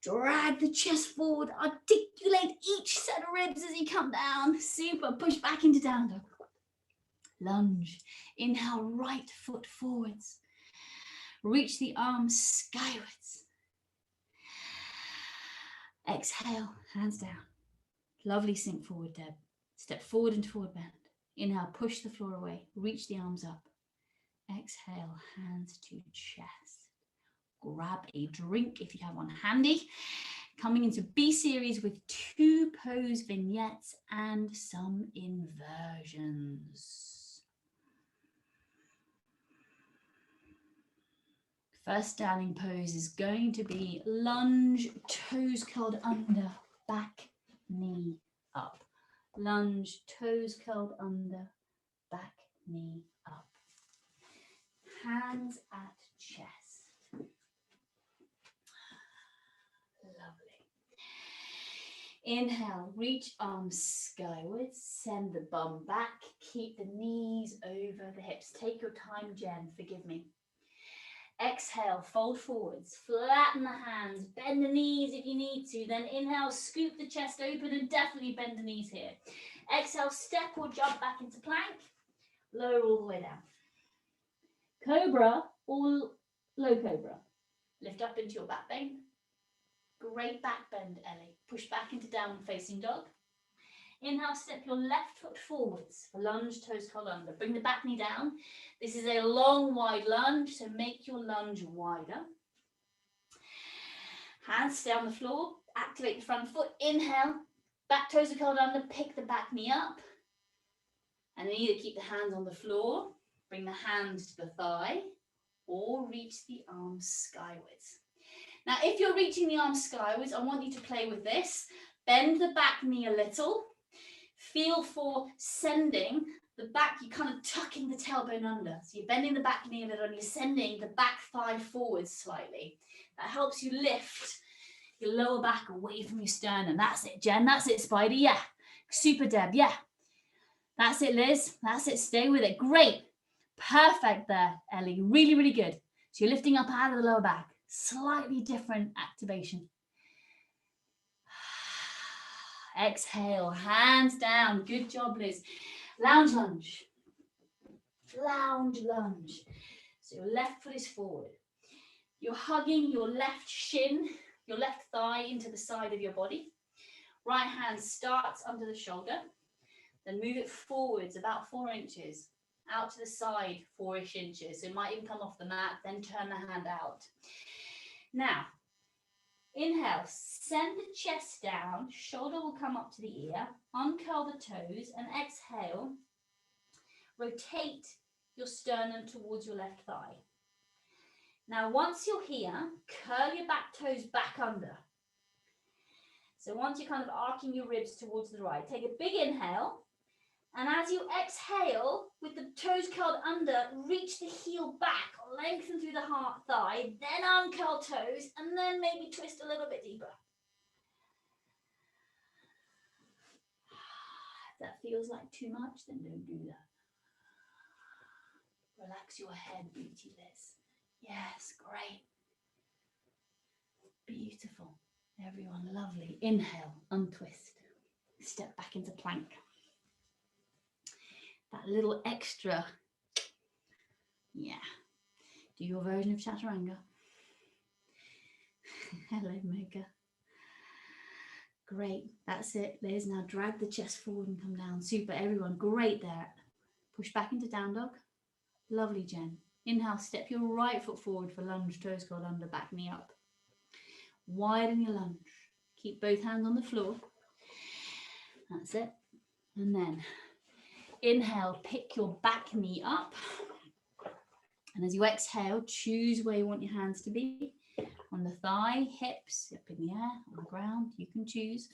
Drag the chest forward. Articulate each set of ribs as you come down. Super. Push back into down dog. Lunge. Inhale, right foot forwards. Reach the arms skywards. Exhale, hands down. Lovely sink forward, Deb. Step forward into forward bend. Inhale, push the floor away. Reach the arms up. Exhale, hands to chest. Grab a drink if you have one handy. Coming into B series with 2 pose vignettes and some inversions. First standing pose is going to be lunge, toes curled under, back, knee up. Lunge, toes curled under, back, knee up. Hands at chest. Lovely. Inhale, reach arms skywards, send the bum back, keep the knees over the hips. Take your time, Jen, forgive me. Exhale, fold forwards, flatten the hands, bend the knees if you need to. Then inhale, scoop the chest open and definitely bend the knees here. Exhale, step or jump back into plank. Lower all the way down. Cobra or low cobra. Lift up into your back bend. Great back bend, Ellie. Push back into downward facing dog. Inhale, step your left foot forwards for lunge, toes curled under. Bring the back knee down. This is a long, wide lunge, so make your lunge wider. Hands stay on the floor. Activate the front foot. Inhale, back toes are curled under. Pick the back knee up. And then either keep the hands on the floor, bring the hands to the thigh, or reach the arms skywards. Now, if you're reaching the arms skywards, I want you to play with this. Bend the back knee a little. Feel for sending the back, you're kind of tucking the tailbone under. So you're bending the back knee a little and you're sending the back thigh forwards slightly. That helps you lift your lower back away from your sternum. That's it, Jen. That's it, Spidey. Yeah. Super, Deb. Yeah. That's it, Liz. That's it. Stay with it. Great. Perfect there, Ellie. Really, really good. So you're lifting up out of the lower back. Slightly different activation. Exhale, hands down. Good job, Liz. Lounge lunge. Lounge lunge. So your left foot is forward. You're hugging your left shin, your left thigh into the side of your body. Right hand starts under the shoulder. Then move it forwards about 4 inches. Out to the side, 4-ish inches. So it might even come off the mat. Then turn the hand out. Now, inhale, send the chest down, shoulder will come up to the ear, uncurl the toes, and exhale, rotate your sternum towards your left thigh. Now, once you're here, curl your back toes back under. So once you're kind of arcing your ribs towards the right, take a big inhale, and as you exhale, with the toes curled under, reach the heel back, lengthen through the heart thigh, then uncurl toes, and then maybe twist a little bit deeper. If that feels like too much, then don't do that. Relax your head, beauty Liz. Yes, great. Beautiful. Everyone, lovely. Inhale, untwist. Step back into plank. That little extra. Yeah. Do your version of chaturanga. Hello, Mega. Great. That's it, Liz. Now drag the chest forward and come down. Super, everyone. Great there. Push back into down dog. Lovely, Jen. Inhale, step your right foot forward for lunge, toes curled under, back knee up. Widen your lunge. Keep both hands on the floor. That's it. And then inhale, pick your back knee up. And as you exhale, choose where you want your hands to be. On the thigh, hips, up in the air, on the ground, you can choose.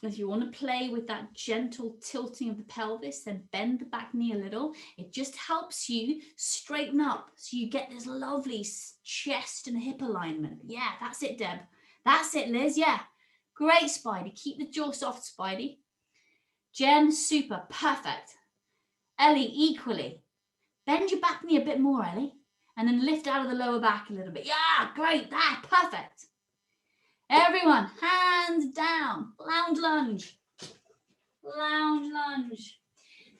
If you want to play with that gentle tilting of the pelvis, then bend the back knee a little. It just helps you straighten up so you get this lovely chest and hip alignment. Yeah, that's it, Deb. That's it, Liz. Yeah. Great, Spidey. Keep the jaw soft, Spidey. Jen, super. Perfect. Ellie, equally. Bend your back knee a bit more, Ellie. And then lift out of the lower back a little bit. Yeah, great. That, perfect. Everyone, hands down. Lounge lunge. Lounge lunge.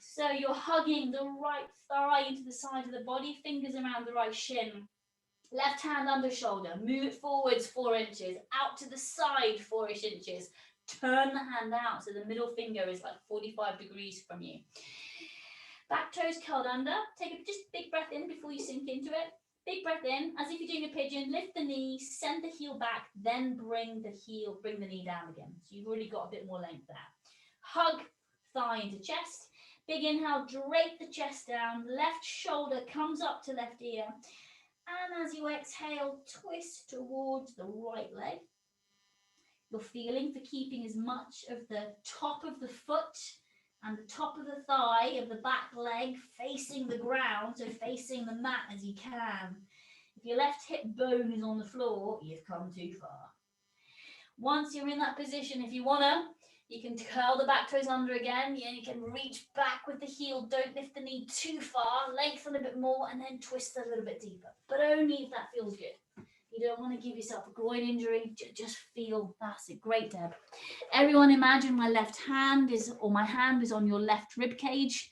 So you're hugging the right thigh into the side of the body, fingers around the right shin. Left hand under shoulder. Move it forwards 4 inches. Out to the side 4-ish inches. Turn the hand out so the middle finger is like 45 degrees from you. Back toes curled under. Take a just big breath in before you sink into it. Big breath in, as if you're doing a pigeon. Lift the knee, send the heel back, then bring the knee down again. So you've already got a bit more length there. Hug thigh into chest. Big inhale, drape the chest down. Left shoulder comes up to left ear. And as you exhale, twist towards the right leg. You're feeling for keeping as much of the top of the foot and the top of the thigh of the back leg facing the ground, so facing the mat as you can. If your left hip bone is on the floor, you've come too far. Once you're in that position, if you wanna, you can curl the back toes under again. You can reach back with the heel. Don't lift the knee too far. Lengthen a bit more and then twist a little bit deeper. But only if that feels good. You don't want to give yourself a groin injury. Just feel, that's it. Great, Deb. Everyone imagine my left hand or my hand is on your left rib cage,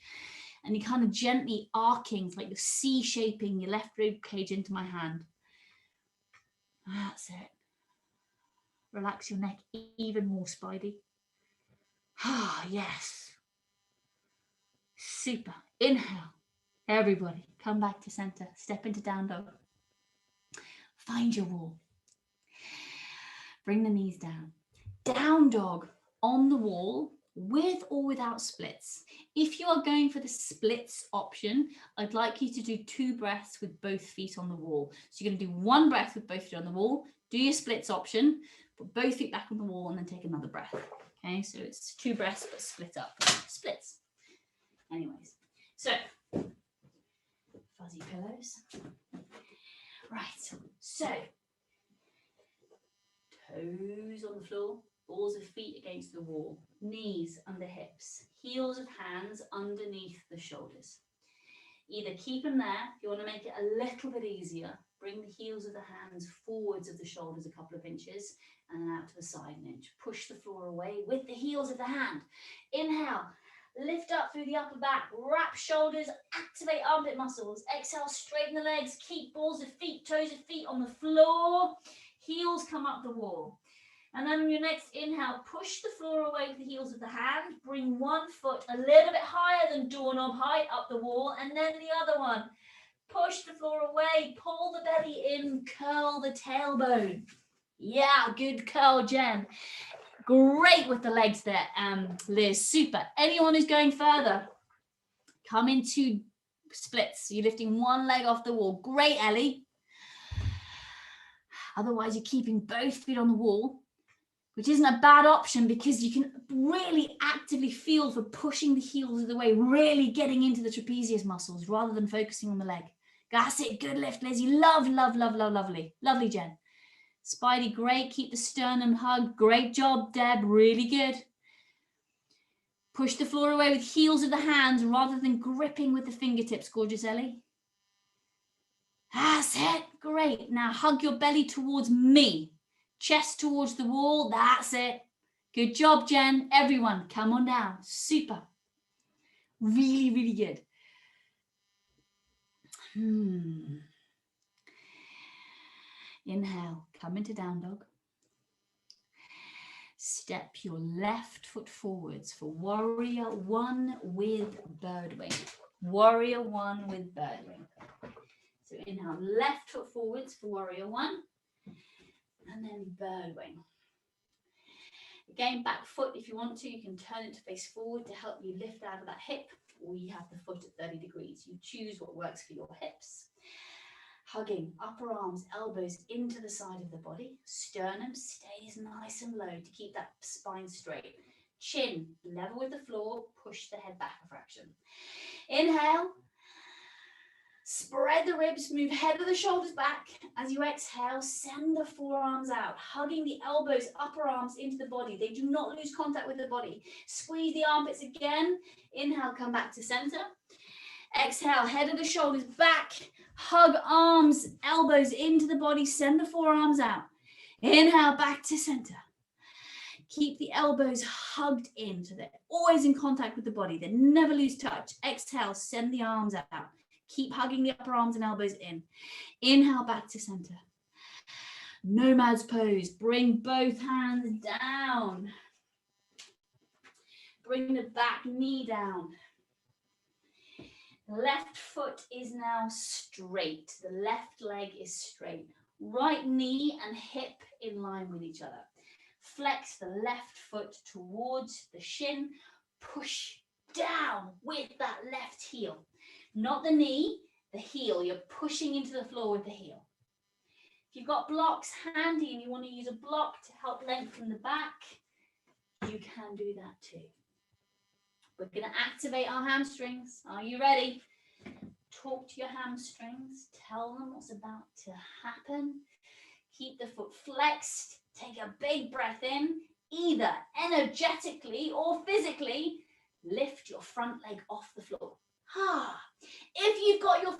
and you're kind of gently arcing, it's like you're C-shaping your left rib cage into my hand. That's it. Relax your neck even more, Spidey. Ah, yes. Super. Inhale. Everybody, come back to center. Step into down dog. Find your wall. Bring the knees down. Down dog on the wall with or without splits. If you are going for the splits option, I'd like you to do 2 breaths with both feet on the wall. So you're going to do 1 breath with both feet on the wall, do your splits option, put both feet back on the wall and then take another breath. Okay, so it's 2 breaths but split up. Splits. Anyways, so fuzzy pillows. Right, so toes on the floor, balls of feet against the wall, knees under hips, heels of hands underneath the shoulders. Either keep them there, if you want to make it a little bit easier, bring the heels of the hands forwards of the shoulders a couple of inches and then out to the side an inch. Push the floor away with the heels of the hand. Inhale. Lift up through the upper back, wrap shoulders, activate armpit muscles. Exhale, straighten the legs, keep balls of feet, toes of feet on the floor. Heels come up the wall. And then on your next inhale, push the floor away with the heels of the hand. Bring one foot a little bit higher than doorknob height up the wall. And then the other one. Push the floor away, pull the belly in, curl the tailbone. Yeah, good curl, Jen. Great with the legs there, Liz. Super. Anyone who's going further, come into splits. So you're lifting one leg off the wall. Great, Ellie. Otherwise, you're keeping both feet on the wall, which isn't a bad option because you can really actively feel for pushing the heels of the way, really getting into the trapezius muscles rather than focusing on the leg. That's it. Good lift, Lizzie. Love, love, love, love, lovely. Lovely, Jen. Spidey, great. Keep the sternum hug. Great job, Deb. Really good. Push the floor away with heels of the hands rather than gripping with the fingertips, gorgeous Ellie. That's it. Great. Now hug your belly towards me. Chest towards the wall. That's it. Good job, Jen. Everyone, come on down. Super. Really, really good. Inhale. Come into down dog. Step your left foot forwards for warrior one with bird wing. Warrior one with bird wing. So inhale, left foot forwards for warrior one, and then bird wing. Again, back foot, if you want to, you can turn it to face forward to help you lift out of that hip, or you have the foot at 30 degrees. You choose what works for your hips. Hugging upper arms, elbows into the side of the body. Sternum stays nice and low to keep that spine straight. Chin level with the floor, push the head back a fraction. Inhale. Spread the ribs, move head of the shoulders back. As you exhale, send the forearms out, hugging the elbows, upper arms into the body. They do not lose contact with the body. Squeeze the armpits again. Inhale, come back to center. Exhale, head of the shoulders back. Hug arms, elbows into the body. Send the forearms out. Inhale, back to center. Keep the elbows hugged in so they're always in contact with the body. They never lose touch. Exhale, send the arms out. Keep hugging the upper arms and elbows in. Inhale, back to center. Nomad's pose. Bring both hands down. Bring the back knee down. Left foot is now straight. The left leg is straight. Right knee and hip in line with each other. Flex the left foot towards the shin. Push down with that left heel. Not the knee, the heel. You're pushing into the floor with the heel. If you've got blocks handy and you want to use a block to help lengthen the back, you can do that too. We're going to activate our hamstrings. Are you ready? Talk to your hamstrings. Tell them what's about to happen. Keep the foot flexed. Take a big breath in. Either energetically or physically, lift your front leg off the floor. If you've got your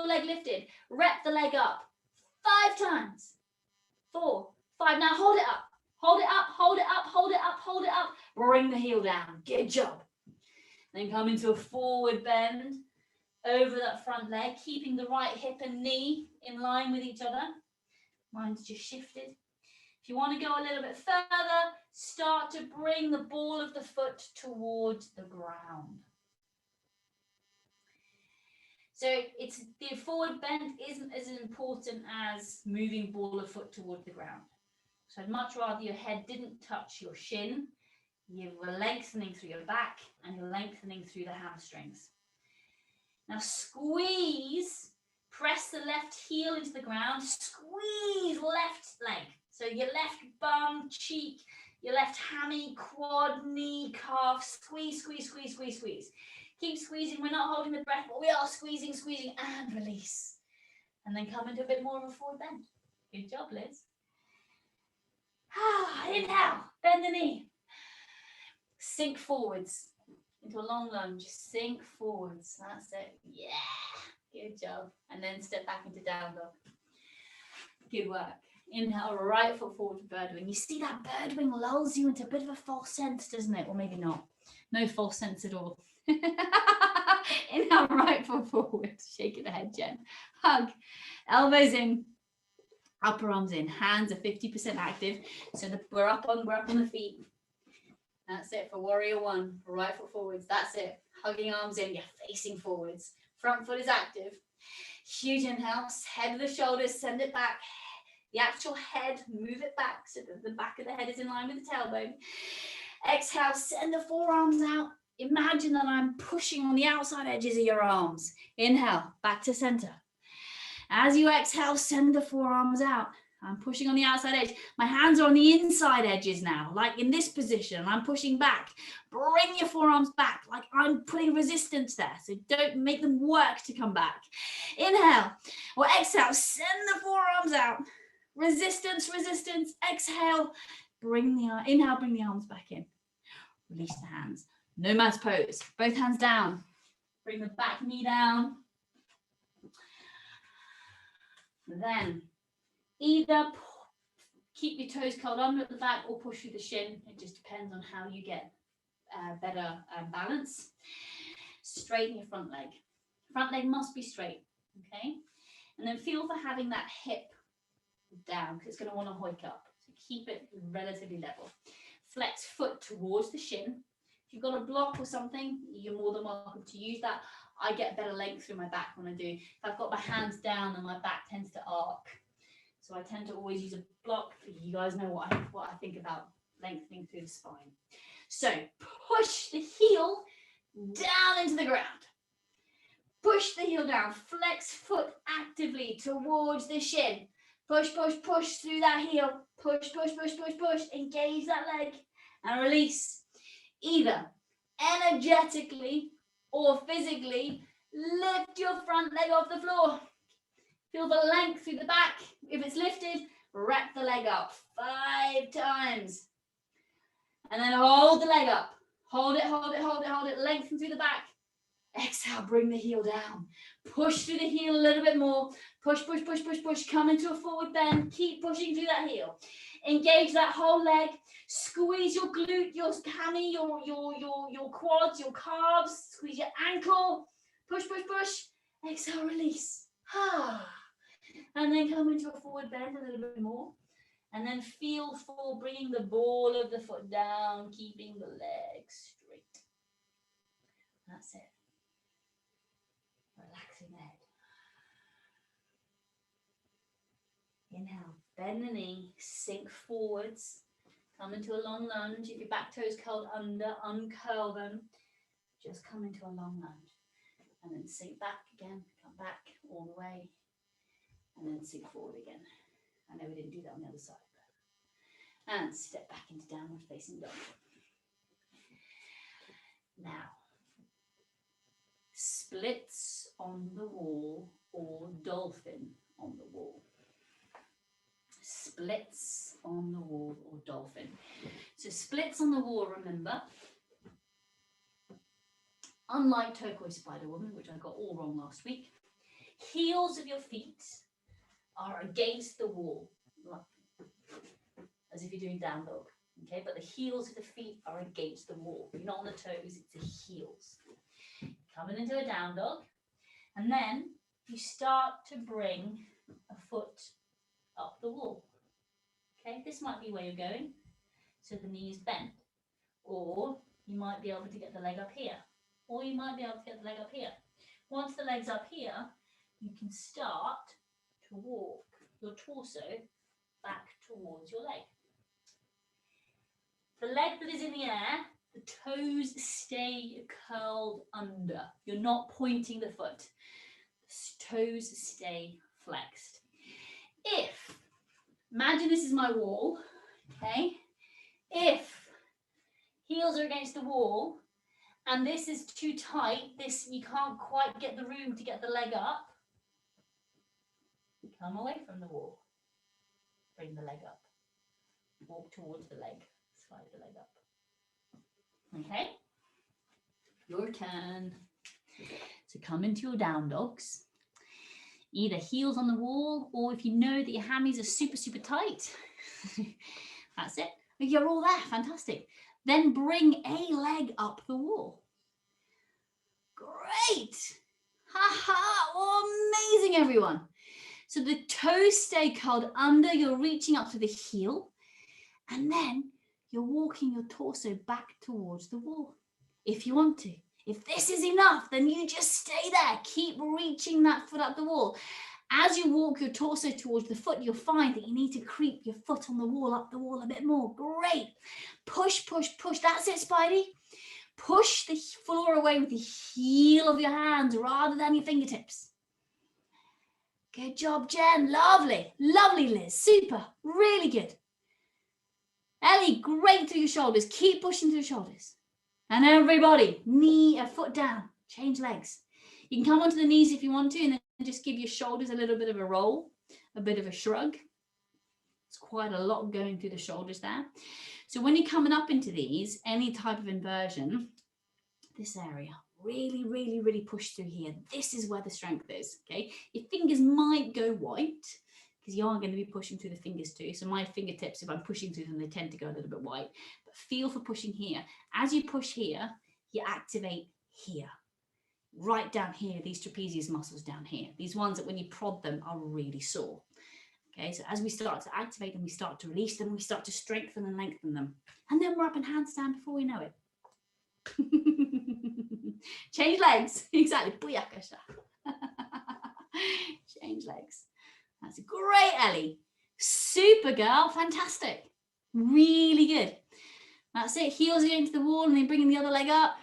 leg lifted, rep the leg up 5 times. 4, 5. Now hold it up. Hold it up, hold it up, hold it up, hold it up. Bring the heel down. Good job. Then come into a forward bend over that front leg, keeping the right hip and knee in line with each other. Mine's just shifted. If you want to go a little bit further, start to bring the ball of the foot towards the ground. So the forward bend isn't as important as moving ball of foot towards the ground. So I'd much rather your head didn't touch your shin. You were lengthening through your back and you're lengthening through the hamstrings. Now squeeze, press the left heel into the ground, squeeze left leg. So your left bum, cheek, your left hammy, quad, knee, calf, squeeze, squeeze, squeeze, squeeze, squeeze. Keep squeezing. We're not holding the breath, but we are squeezing, squeezing, and release. And then come into a bit more of a forward bend. Good job, Liz. Inhale, bend the knee. Sink forwards into a long lunge. Sink forwards. That's it. Yeah. Good job. And then step back into down dog. Good work. Inhale, right foot forward to bird wing. You see that bird wing lulls you into a bit of a false sense, doesn't it? Or maybe not. No false sense at all. Inhale, right foot forward. Shaking the head, Jen. Hug. Elbows in. Upper arms in. Hands are 50% active. So we're up on the feet. That's it for warrior one. Right foot forwards. That's it. Hugging arms in. You're facing forwards. Front foot is active. Huge inhale. Head of the shoulders. Send it back. The actual head, move it back so that the back of the head is in line with the tailbone. Exhale, send the forearms out. Imagine that I'm pushing on the outside edges of your arms. Inhale, back to center. As you exhale, send the forearms out. I'm pushing on the outside edge. My hands are on the inside edges now, like in this position. I'm pushing back. Bring your forearms back, like I'm putting resistance there. So don't make them work to come back. Inhale or exhale, send the forearms out. Resistance, resistance, exhale. Inhale, bring the arms back in. Release the hands. No mouse pose. Both hands down. Bring the back knee down. Then either keep your toes curled under at the back or push through the shin. It just depends on how you get better balance. Straighten your front leg. Front leg must be straight, okay? And then feel for having that hip down because it's going to want to hoik up. So keep it relatively level. Flex foot towards the shin. If you've got a block or something, you're more than welcome to use that. I get better length through my back when I do. If I've got my hands down and my back tends to arc. So I tend to always use a block. You guys know what I think about lengthening through the spine. So push the heel down into the ground. Push the heel down. Flex foot actively towards the shin. Push, push, push through that heel. Push, push, push, push, push. Engage that leg and release. Either energetically or physically, lift your front leg off the floor. Feel the length through the back. If it's lifted, wrap the leg up 5 times. And then hold the leg up. Hold it, hold it, hold it, hold it. Lengthen through the back. Exhale, bring the heel down. Push through the heel a little bit more. Push, push, push, push, push. Come into a forward bend. Keep pushing through that heel. Engage that whole leg. Squeeze your glute, your hammy, your quads, your calves. Squeeze your ankle. Push, push, push. Exhale, release. And then come into a forward bend a little bit more. And then feel for bringing the ball of the foot down, keeping the leg straight. That's it. Relaxing the head. Inhale, bend the knee, sink forwards. Come into a long lunge. If your back toes curled under, uncurl them. Just come into a long lunge. And then sink back again, come back all the way. And then sink forward again. I know we didn't do that on the other side. And step back into downward facing dog. Now, splits on the wall or dolphin on the wall. Splits on the wall or dolphin. So splits on the wall, remember, unlike turquoise spider woman, which I got all wrong last week, heels of your feet are against the wall, as if you're doing down dog, okay? But the heels of the feet are against the wall. You're not on the toes, it's the heels. Coming into a down dog, and then you start to bring a foot up the wall. Okay, this might be where you're going. So the knee is bent. Or you might be able to get the leg up here. Or you might be able to get the leg up here. Once the leg's up here, you can start to walk your torso back towards your leg. The leg that is in the air, the toes stay curled under. You're not pointing the foot. The toes stay flexed. Imagine this is my wall, okay? If heels are against the wall and this is too tight, you can't quite get the room to get the leg up, come away from the wall. Bring the leg up. Walk towards the leg. Slide the leg up. Okay? Your turn. So come into your down dogs. Either heels on the wall, or if you know that your hammies are super, super tight, that's it. You're all there, fantastic. Then bring a leg up the wall. Great. Amazing, everyone. So the toes stay curled under, you're reaching up to the heel, and then you're walking your torso back towards the wall, if you want to. If this is enough, then you just stay there. Keep reaching that foot up the wall. As you walk your torso towards the foot, you'll find that you need to creep your foot on the wall, up the wall a bit more. Great. Push, push, push. That's it, Spidey. Push the floor away with the heel of your hands rather than your fingertips. Good job, Jen. Lovely. Lovely, Liz. Super. Really good. Ellie, great through your shoulders. Keep pushing through your shoulders. And everybody, foot down. Change legs. You can come onto the knees if you want to, and then just give your shoulders a little bit of a roll, a bit of a shrug. It's quite a lot going through the shoulders there. So when you're coming up into these, any type of inversion, this area, really, really, really push through here. This is where the strength is, okay? Your fingers might go white because you are going to be pushing through the fingers too. So my fingertips, if I'm pushing through them, they tend to go a little bit white. But feel for pushing here. As you push here, you activate here. Right down here, these trapezius muscles down here. These ones that when you prod them are really sore. Okay, so as we start to activate them, we start to release them, we start to strengthen and lengthen them. And then we're up in handstand before we know it. Change legs. Exactly. Booyakasha. Change legs. That's great, Ellie. Super girl. Fantastic. Really good. That's it. Heels against the wall and then bringing the other leg up.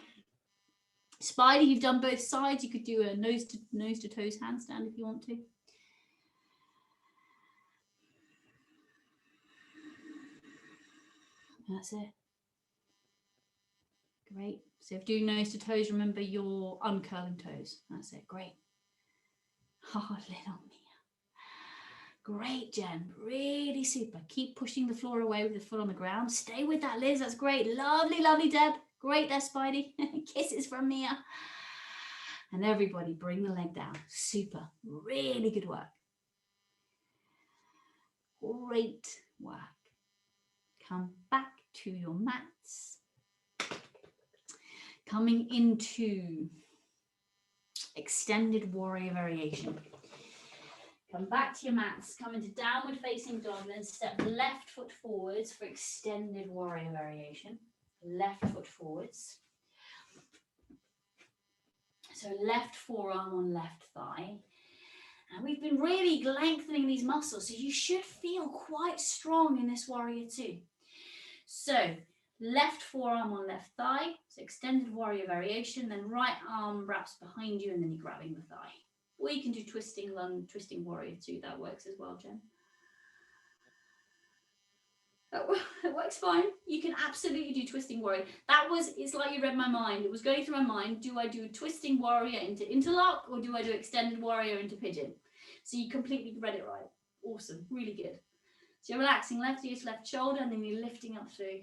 Spidey, you've done both sides. You could do a nose to toes handstand if you want to. That's it. Great. So if you do nose to toes, remember your uncurling toes. That's it. Great. Oh, little Mia. Great, Jen. Really super. Keep pushing the floor away with the foot on the ground. Stay with that, Liz. That's great. Lovely, lovely, Deb. Great there, Spidey. Kisses from Mia. And everybody bring the leg down. Super. Really good work. Great work. Come back to your mats. Coming into extended warrior variation. Come back to your mats, come into downward facing dog, then step left foot forwards for extended warrior variation. Left foot forwards. So left forearm on left thigh. And we've been really lengthening these muscles, so you should feel quite strong in this warrior too. So left forearm on left thigh, so extended warrior variation, then right arm wraps behind you and then you're grabbing the thigh. Or you can do twisting lung, twisting warrior too, that works as well, Jen. It works fine. You can absolutely do twisting warrior. It's like you read my mind. It was going through my mind, do I do twisting warrior into interlock or do I do extended warrior into pigeon? So you completely read it right. Awesome, really good. So you're relaxing left ear to left shoulder and then you're lifting up through.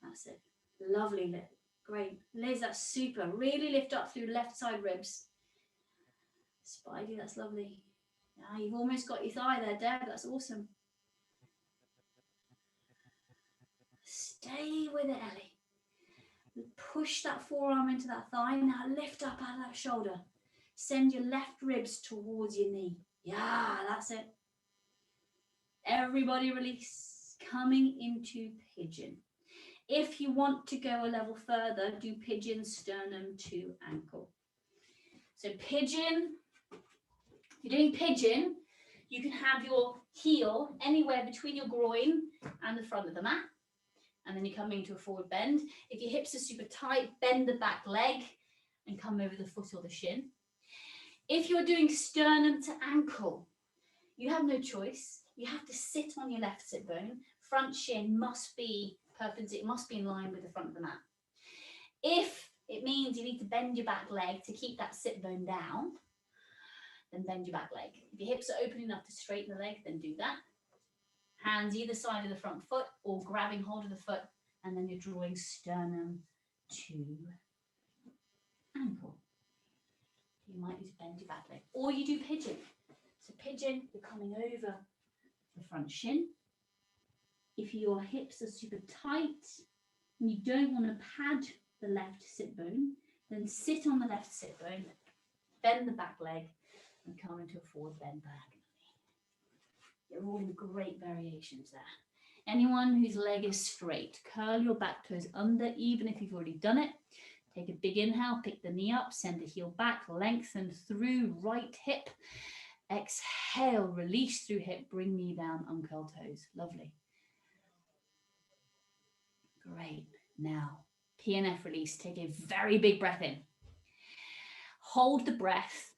That's it. Lovely lift. Great. Liz, that's super. Really lift up through left side ribs. Spidey, that's lovely. Yeah, you've almost got your thigh there, Deb. That's awesome. Stay with it, Ellie. Push that forearm into that thigh. Now lift up out of that shoulder. Send your left ribs towards your knee. Yeah, that's it. Everybody release. Coming into pigeon. If you want to go a level further, do pigeon, sternum to ankle. So pigeon, if you're doing pigeon, you can have your heel anywhere between your groin and the front of the mat. And then you're coming into a forward bend. If your hips are super tight, bend the back leg and come over the foot or the shin. If you're doing sternum to ankle, you have no choice. You have to sit on your left sit bone. Front shin must be perpendicular, must be in line with the front of the mat. If it means you need to bend your back leg to keep that sit bone down, then bend your back leg. If your hips are open enough to straighten the leg, then do that. Hands either side of the front foot or grabbing hold of the foot, and then you're drawing sternum to ankle. You might need to bend your back leg, or you do pigeon. So pigeon, you're coming over the front shin. If your hips are super tight and you don't want to pad the left sit bone, then sit on the left sit bone, bend the back leg, and come into a forward bend diagonally. You're all in great variations there. Anyone whose leg is straight, curl your back toes under, even if you've already done it. Take a big inhale, pick the knee up, send the heel back, lengthen through right hip. Exhale, release through hip, bring knee down, uncurl toes. Lovely. Great. Now, PNF release. Take a very big breath in. Hold the breath,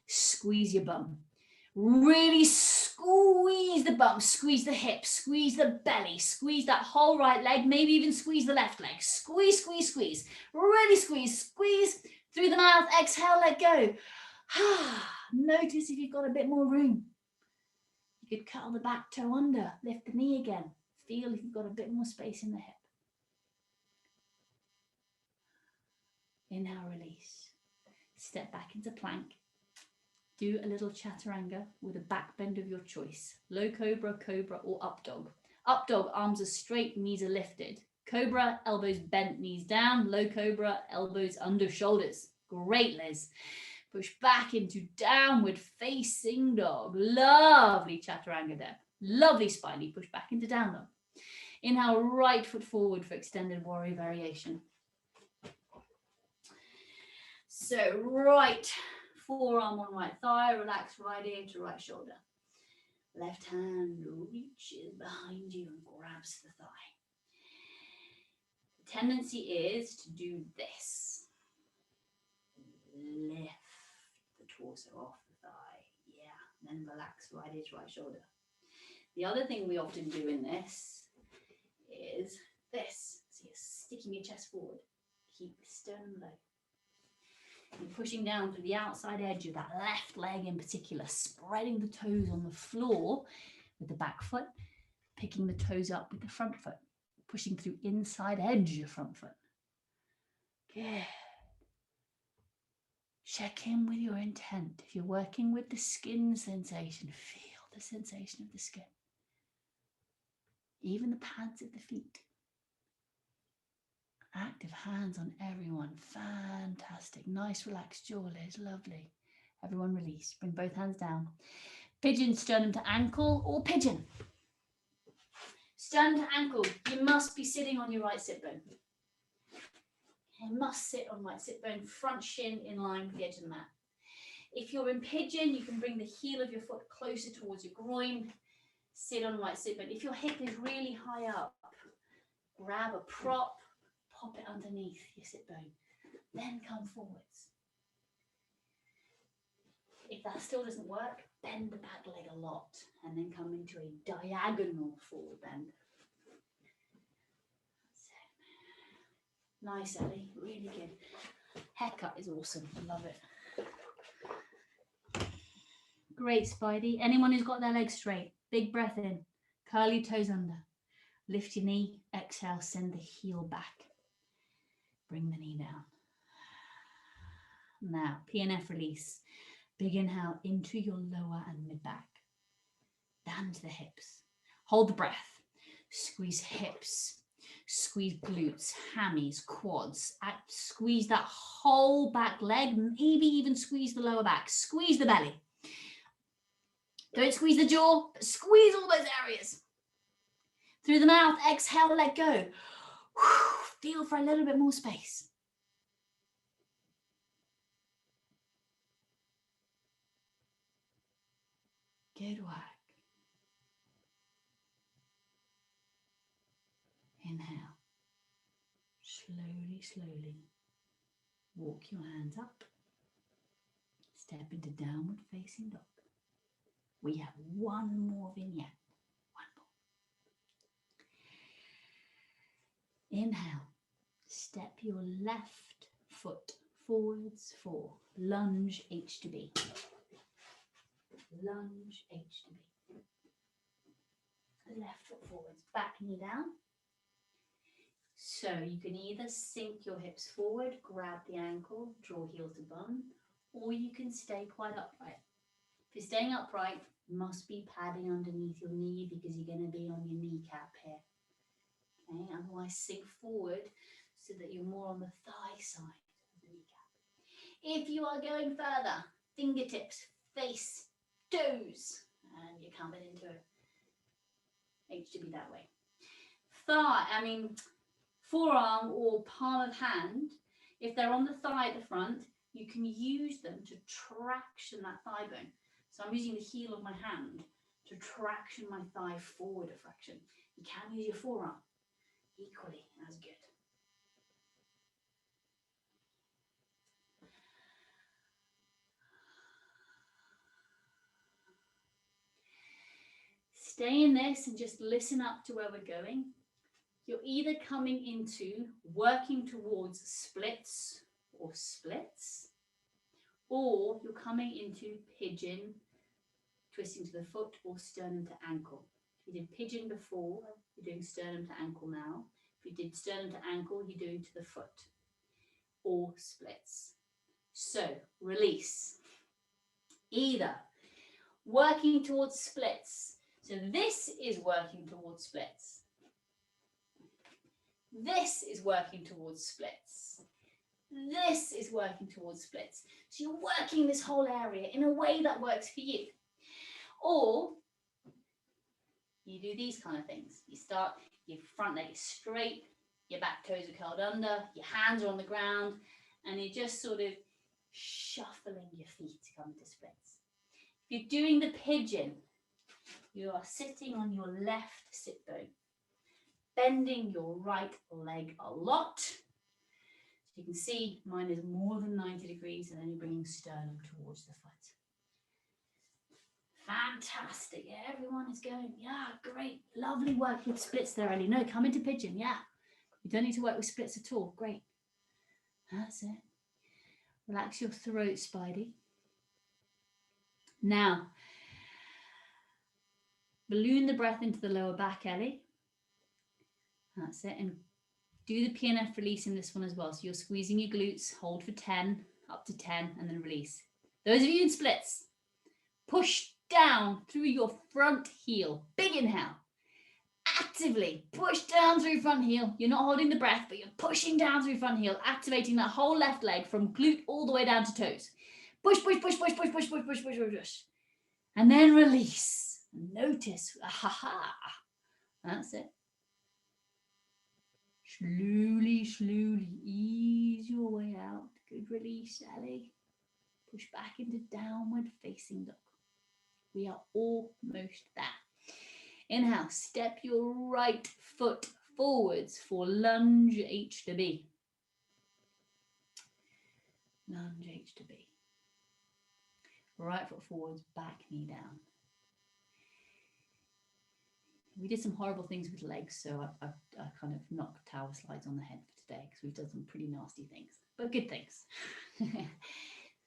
squeeze your bum. Really squeeze the bum, squeeze the hips, squeeze the belly, squeeze that whole right leg, maybe even squeeze the left leg. Squeeze, squeeze, squeeze. Really squeeze, squeeze through the mouth. Exhale, let go. Notice if you've got a bit more room. You could curl the back toe under, lift the knee again. Feel if you've got a bit more space in the hip. Inhale, release. Step back into plank. Do a little chaturanga with a back bend of your choice. Low cobra, cobra, or up dog. Up dog, arms are straight, knees are lifted. Cobra, elbows bent, knees down. Low cobra, elbows under shoulders. Great, Liz. Push back into downward facing dog. Lovely chaturanga there. Lovely spiny. Push back into down dog. Inhale, right foot forward for extended warrior variation. So right forearm on right thigh, relax right ear to right shoulder. Left hand reaches behind you and grabs the thigh. The tendency is to do this. Lift the torso off the thigh. Yeah, then relax right ear to right shoulder. The other thing we often do in this is this. So you're sticking your chest forward. Keep the sternum low. And pushing down to the outside edge of that left leg in particular, spreading the toes on the floor with the back foot, picking the toes up with the front foot, pushing through inside edge of your front foot. Good. Check in with your intent. If you're working with the skin sensation, feel the sensation of the skin. Even the pads of the feet. Active hands on everyone. Fantastic. Nice relaxed jaw, Liz. Lovely. Everyone release. Bring both hands down. Pigeon, sternum to ankle, or pigeon. Sternum to ankle. You must be sitting on your right sit bone. You must sit on right sit bone, front shin in line with the edge of the mat. If you're in pigeon, you can bring the heel of your foot closer towards your groin. Sit on right sit bone. If your hip is really high up, grab a prop. Pop it underneath your sit bone, then come forwards. If that still doesn't work, bend the back leg a lot and then come into a diagonal forward bend. Nice, Ellie, really good. Haircut is awesome, love it. Great, Spidey. Anyone who's got their legs straight, big breath in, curl your toes under, lift your knee, exhale, send the heel back. Bring the knee down. Now, PNF release. Big inhale into your lower and mid back. Down to the hips. Hold the breath. Squeeze hips. Squeeze glutes, hammies, quads. Squeeze that whole back leg. Maybe even squeeze the lower back. Squeeze the belly. Don't squeeze the jaw, but squeeze all those areas. Through the mouth, exhale, let go. Feel for a little bit more space. Good work. Inhale. Slowly, slowly. Walk your hands up. Step into downward facing dog. We have one more vignette. One more. Inhale. Step your left foot forwards for lunge H to B. Lunge H to B. Left foot forwards, back knee down. So you can either sink your hips forward, grab the ankle, draw heel to bum, or you can stay quite upright. If you're staying upright, you must be padding underneath your knee because you're going to be on your kneecap here. Okay, otherwise sink forward so that you're more on the thigh side of the kneecap. If you are going further, fingertips, face, toes, and you're coming into H to B that way. Forearm or palm of hand, if they're on the thigh at the front, you can use them to traction that thigh bone. So I'm using the heel of my hand to traction my thigh forward a fraction. You can use your forearm equally as good. stay in this and just listen up to where we're going. You're either coming into working towards splits, or you're coming into pigeon, twisting to the foot, or sternum to ankle. If you did pigeon before, you're doing sternum to ankle now. If you did sternum to ankle, you're doing to the foot, or splits. So release. Either working towards splits. So this is working towards splits. This is working towards splits. This is working towards splits. So you're working this whole area in a way that works for you. Or you do these kind of things. You start, your front leg is straight, your back toes are curled under, your hands are on the ground, and you're just sort of shuffling your feet to come to splits. If you're doing the pigeon, you are sitting on your left sit bone, bending your right leg a lot. So you can see mine is more than 90 degrees, and then you're bringing sternum towards the foot. Fantastic. Yeah, everyone is going, yeah, great. Lovely work with splits there, Ellie. No, come into pigeon. Yeah. You don't need to work with splits at all. Great. That's it. Relax your throat, Spidey. Now, balloon the breath into the lower back, Ellie. That's it. And do the PNF release in this one as well. So you're squeezing your glutes, hold for 10, up to 10, and then release. Those of you in splits, push down through your front heel. Big inhale. Actively push down through front heel. You're not holding the breath, but you're pushing down through front heel, activating that whole left leg from glute all the way down to toes. Push, push, push, push, push, push, push, push, push, push, push. And then release. Notice. Aha. That's it. Slowly, slowly ease your way out. Good release, Ellie. Push back into downward facing dog. We are almost there. Inhale, step your right foot forwards for lunge H to B. Lunge H to B. Right foot forwards, back knee down. We did some horrible things with legs, so I kind of knocked tower slides on the head for today because we've done some pretty nasty things, but good things.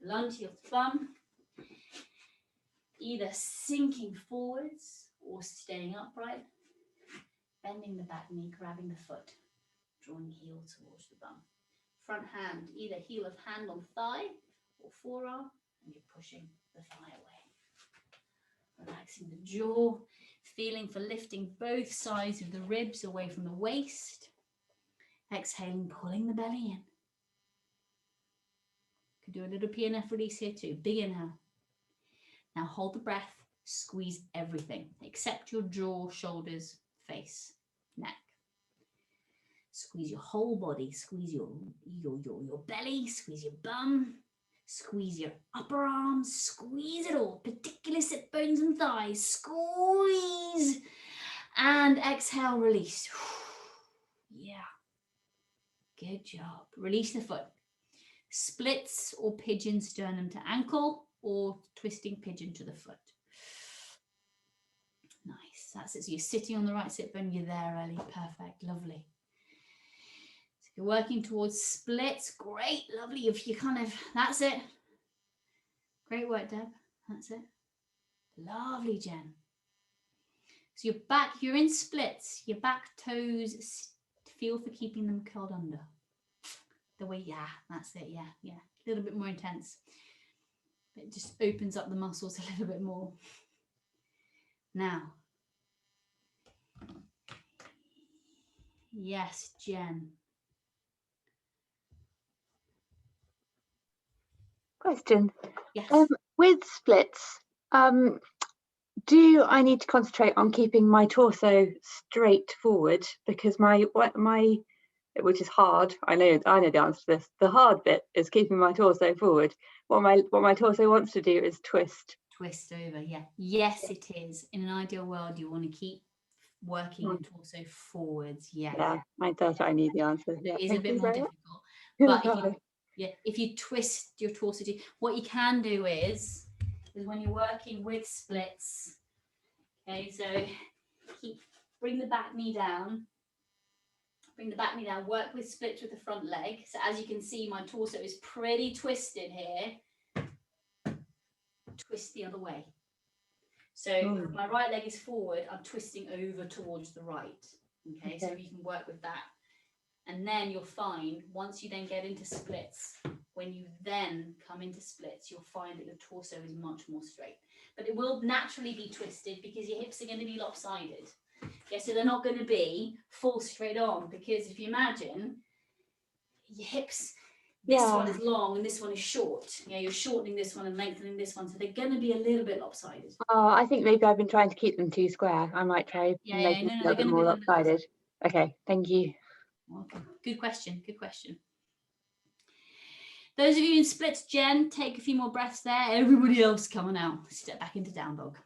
Lunge your thumb, either sinking forwards or staying upright, bending the back knee, grabbing the foot, drawing heel towards the bum. Front hand, either heel of hand on thigh or forearm, and you're pushing the thigh away. Relaxing the jaw, feeling for lifting both sides of the ribs away from the waist. Exhaling, pulling the belly in. Could do a little PNF release here too. Big inhale. Now hold the breath, squeeze everything except your jaw, shoulders, face, neck. Squeeze your whole body, squeeze your belly, squeeze your bum, squeeze your upper arms, squeeze it all, particularly sit bones and thighs, squeeze, and exhale, release. Yeah, good job. Release the foot. Splits or pigeon, sternum to ankle, or twisting pigeon to the foot. Nice, that's it. So you're sitting on the right sit bone, you're there, Ellie. Perfect, lovely. So you're working towards splits. Great, lovely. If you kind of, that's it. Great work, Deb. That's it. Lovely, Jen. So your back, you're in splits. Your back toes, feel for keeping them curled under. The way, yeah, that's it. Yeah, yeah. A little bit more intense. It just opens up the muscles a little bit more. Now, yes, Jen. Question. Yes. With splits, do I need to concentrate on keeping my torso straight forward? Because my which is hard. I know the answer to this. The hard bit is keeping my torso forward. What my torso wants to do is twist. Twist over, yeah. Yes, it is. In an ideal world, you want to keep working your torso forwards. Yeah. Yeah, that's what I need the answer. Yeah. It is Thank a bit more difficult. But if you twist your torso, what you can do is when you're working with splits, Okay, so bring the back knee down. Bring the back knee down, work with splits with the front leg. So as you can see, my torso is pretty twisted here. Twist the other way. So my right leg is forward, I'm twisting over towards the right. Okay, so you can work with that. And then you'll find, once you then get into splits, when you then come into splits, you'll find that your torso is much more straight. But it will naturally be twisted because your hips are going to be lopsided. Yeah, so they're not going to be full straight on, because if you imagine your hips, this one is long and this one is short. Yeah, you're shortening this one and lengthening this one, so they're going to be a little bit lopsided. Oh, I think maybe I've been trying to keep them too square. I might try making them a little bit more lopsided. Okay, thank you. Okay, good question, good question. Those of you in splits, Jen, take a few more breaths there. Everybody else, come on out. Step back into down dog.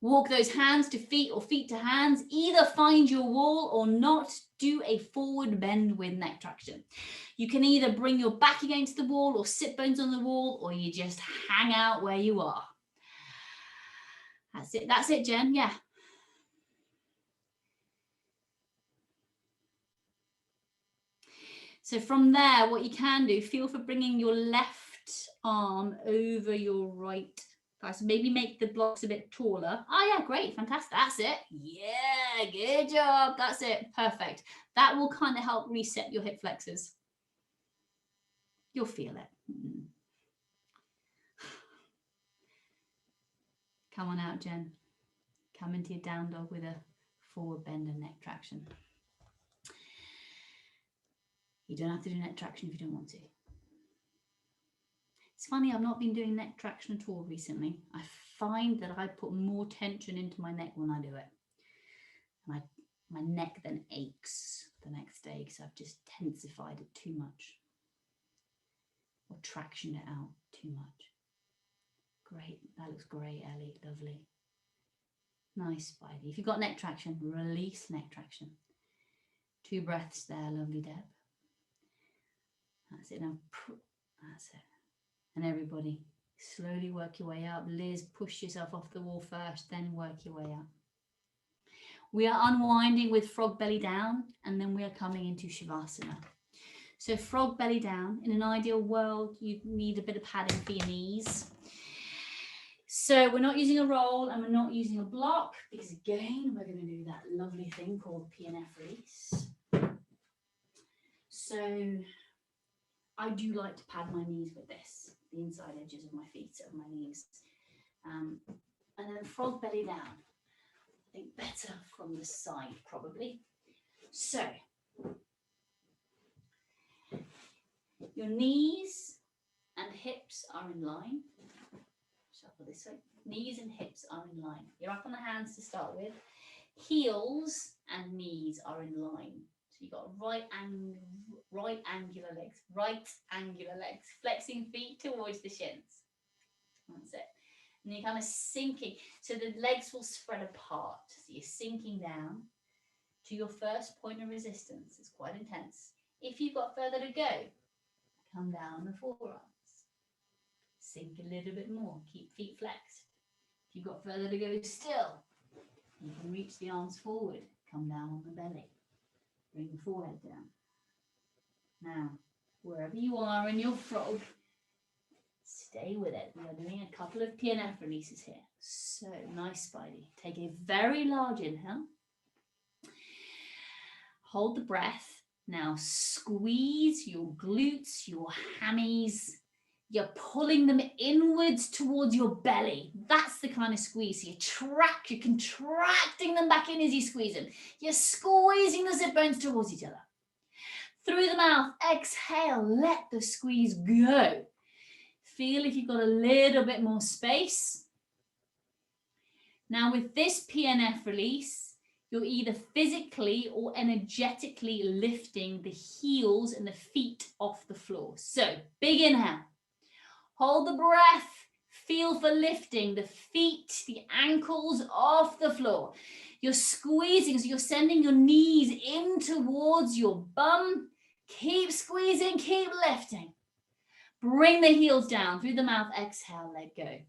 Walk those hands to feet or feet to hands. Either find your wall or not. Do a forward bend with neck traction. You can either bring your back against the wall or sit bones on the wall, or you just hang out where you are. That's it, Jen, yeah. So from there, what you can do, feel for bringing your left arm over your right. So maybe make the blocks a bit taller. Oh yeah, great, fantastic. That's it. Yeah, good job. That's it. Perfect. That will kind of help reset your hip flexors. You'll feel it. Come on out, Jen. Come into your down dog with a forward bend and neck traction. You don't have to do neck traction if you don't want to. It's funny, I've not been doing neck traction at all recently. I find that I put more tension into my neck when I do it. My neck then aches the next day because I've just tensified it too much. Or tractioned it out too much. Great, that looks great, Ellie, lovely. Nice, Spidey. If you've got neck traction, release neck traction. 2 breaths there, lovely Deb. That's it now, that's it. And everybody, slowly work your way up. Liz, push yourself off the wall first, then work your way up. We are unwinding with frog belly down, and then we are coming into Shavasana. So frog belly down, in an ideal world, you need a bit of padding for your knees. So we're not using a roll and we're not using a block, because again, we're going to do that lovely thing called PNF release. So I do like to pad my knees with this, the inside edges of my feet, of my knees. And then frog belly down. I think better from the side, probably. So, your knees and hips are in line. Shuffle this way. Knees and hips are in line. You're up on the hands to start with. Heels and knees are in line. So you've got right angular legs, flexing feet towards the shins. That's it. And you're kind of sinking. So the legs will spread apart. So you're sinking down to your first point of resistance. It's quite intense. If you've got further to go, come down the forearms. Sink a little bit more. Keep feet flexed. If you've got further to go still, you can reach the arms forward. Come down on the belly. Bring the forehead down. Now, wherever you are in your frog, stay with it. We are doing a couple of PNF releases here. So, nice, Spidey. Take a very large inhale. Hold the breath. Now, squeeze your glutes, your hammies. You're pulling them inwards towards your belly. That's the kind of squeeze. So you're contracting them back in as you squeeze them. You're squeezing the sit bones towards each other. Through the mouth, exhale, let the squeeze go. Feel if you've got a little bit more space. Now with this PNF release, you're either physically or energetically lifting the heels and the feet off the floor. So big inhale. Hold the breath. Feel for lifting the feet, the ankles off the floor. You're squeezing, so you're sending your knees in towards your bum. Keep squeezing, keep lifting. Bring the heels down through the mouth. Exhale, let go.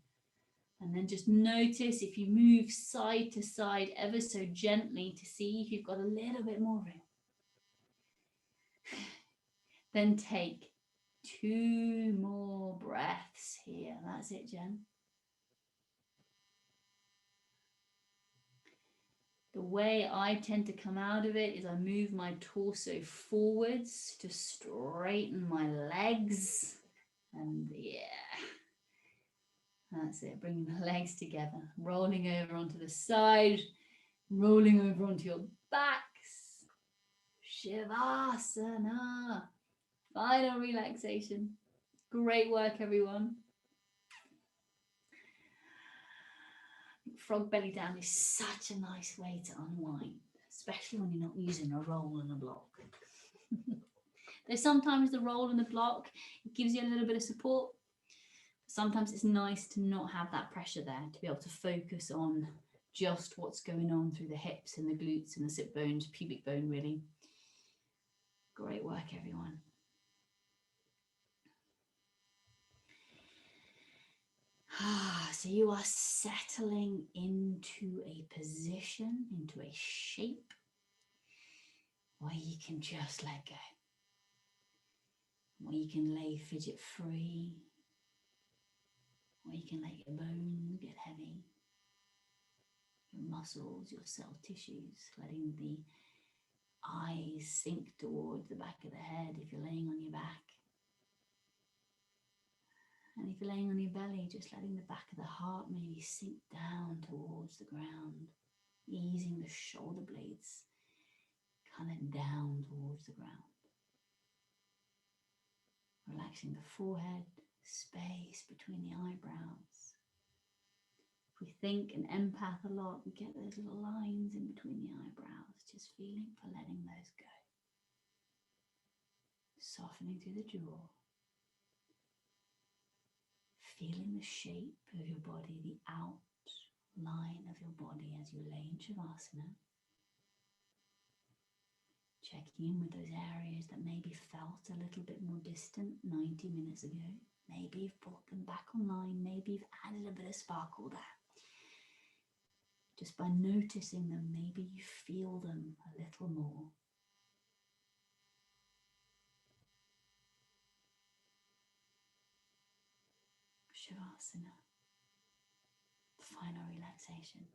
And then just notice if you move side to side ever so gently to see if you've got a little bit more room. Then take 2 more breaths here. That's it, Jen. The way I tend to come out of it is I move my torso forwards to straighten my legs. And yeah, that's it. Bringing the legs together, rolling over onto the side, rolling over onto your backs. Shavasana. Final relaxation. Great work, everyone. Frog belly down is such a nice way to unwind, especially when you're not using a roll and a block. There's sometimes the roll and the block, it gives you a little bit of support. Sometimes it's nice to not have that pressure there, to be able to focus on just what's going on through the hips and the glutes and the sit bones, pubic bone really. Great work, everyone. So you are settling into a position, into a shape where you can just let go, where you can lay fidget free, where you can let your bones get heavy, your muscles, your cell tissues, letting the eyes sink towards the back of the head if you're laying on your back. And if you're laying on your belly, just letting the back of the heart maybe sink down towards the ground, easing the shoulder blades coming down towards the ground. Relaxing the forehead, space between the eyebrows. If we think and empath a lot, we get those little lines in between the eyebrows, just feeling for letting those go. Softening through the jaw. Feeling the shape of your body, the outline of your body as you lay in Shavasana. Checking in with those areas that maybe felt a little bit more distant 90 minutes ago. Maybe you've brought them back online. Maybe you've added a bit of sparkle there. Just by noticing them, maybe you feel them a little more. Shavasana. Final relaxation.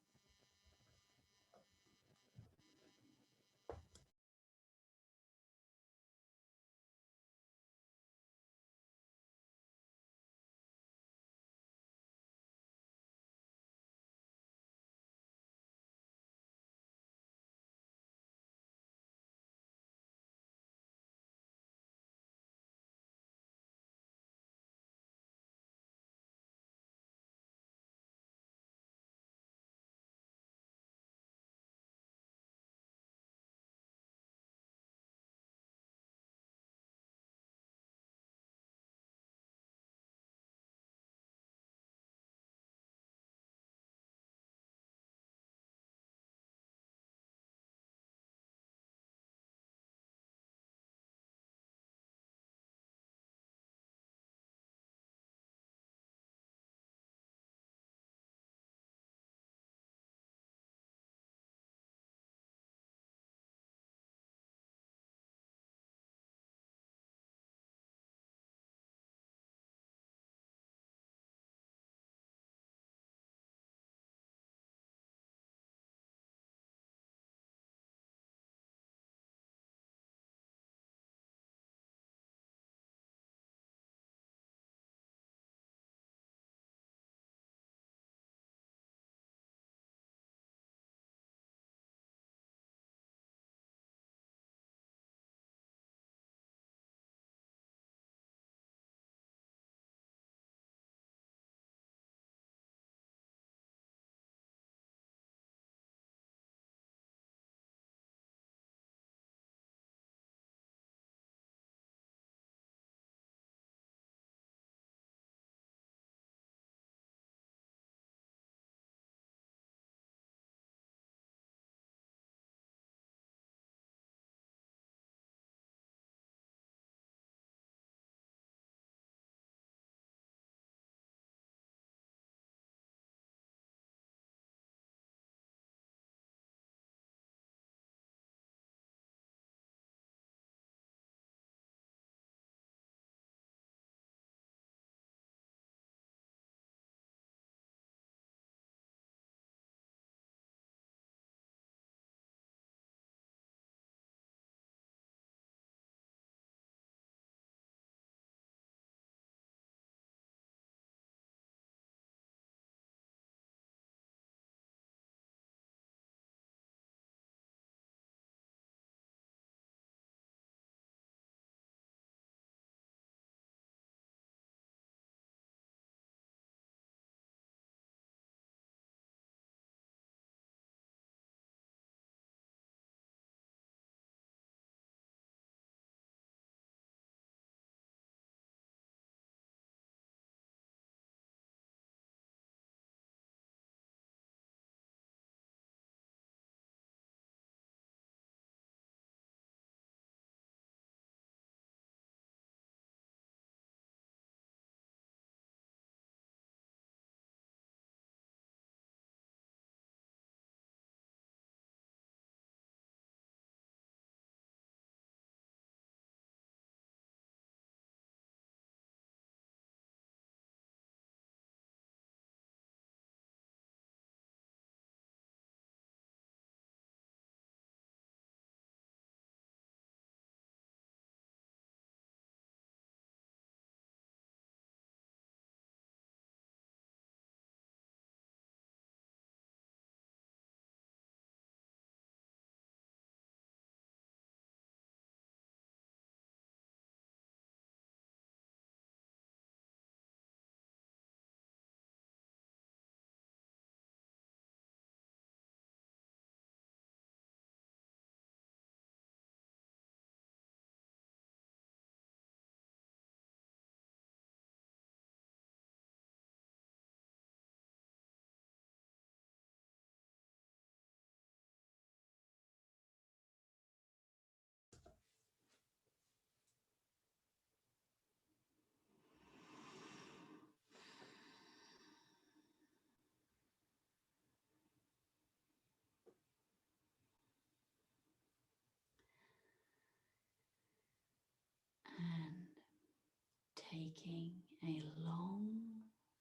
taking a long,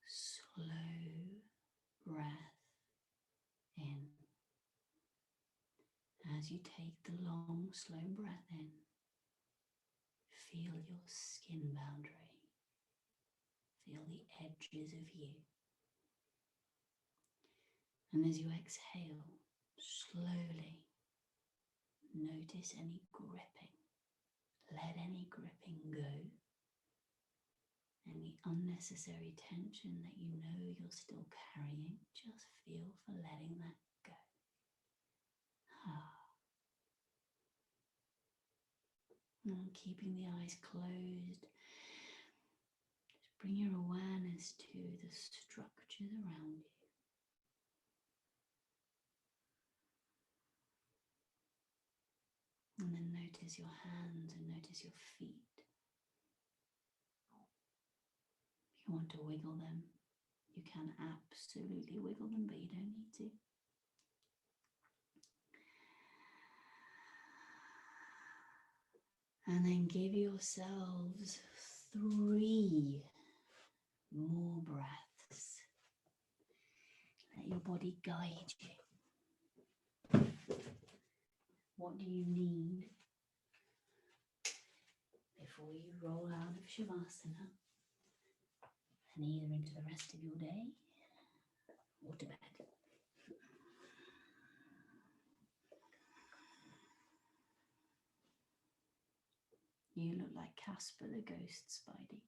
slow breath in. As you take the long, slow breath in, feel your skin boundary. Feel the edges of you. And as you exhale, slowly notice any gripping. Let any gripping go. Any unnecessary tension that you know you're still carrying, just feel for letting that go. And keeping the eyes closed, just bring your awareness to the structures around you. And then notice your hands and notice your feet. If you want to wiggle them, you can absolutely wiggle them, but you don't need to. And then give yourselves 3 more breaths. Let your body guide you. What do you need before you roll out of Shavasana and either into the rest of your day or to bed? You look like Casper the Ghost, Spidey.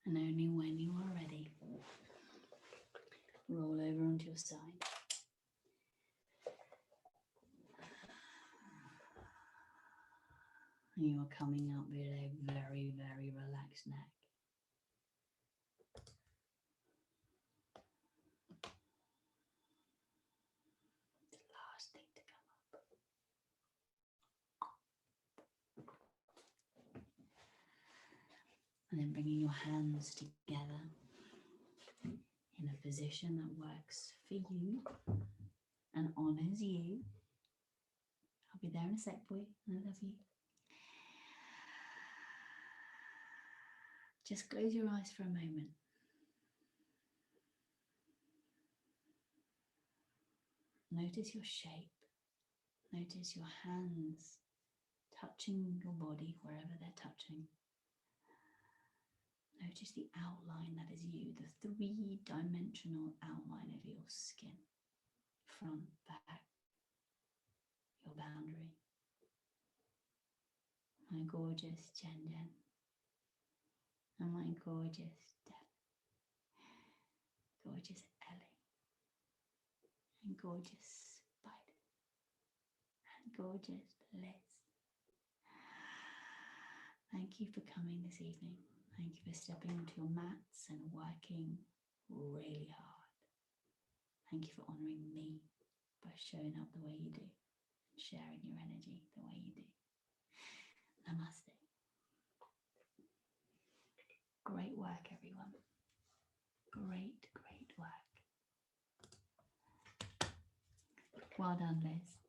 And only when you are ready, roll over onto your side. And you are coming up with a very, very relaxed neck. The last thing to come up. And then bringing your hands together in a position that works for you and honors you. I'll be there in a sec, boy. I love you. Just close your eyes for a moment. Notice your shape. Notice your hands touching your body wherever they're touching. Notice the outline that is you, the 3-dimensional outline of your skin. Front, back, your boundary. My gorgeous Jen Jen. And my gorgeous Deb. Gorgeous Ellie. And gorgeous Spider. And gorgeous Liz. Thank you for coming this evening. Thank you for stepping onto your mats and working really hard. Thank you for honouring me by showing up the way you do and sharing your energy the way you do. Namaste. Great work, everyone. Great, great work. Well done, Liz.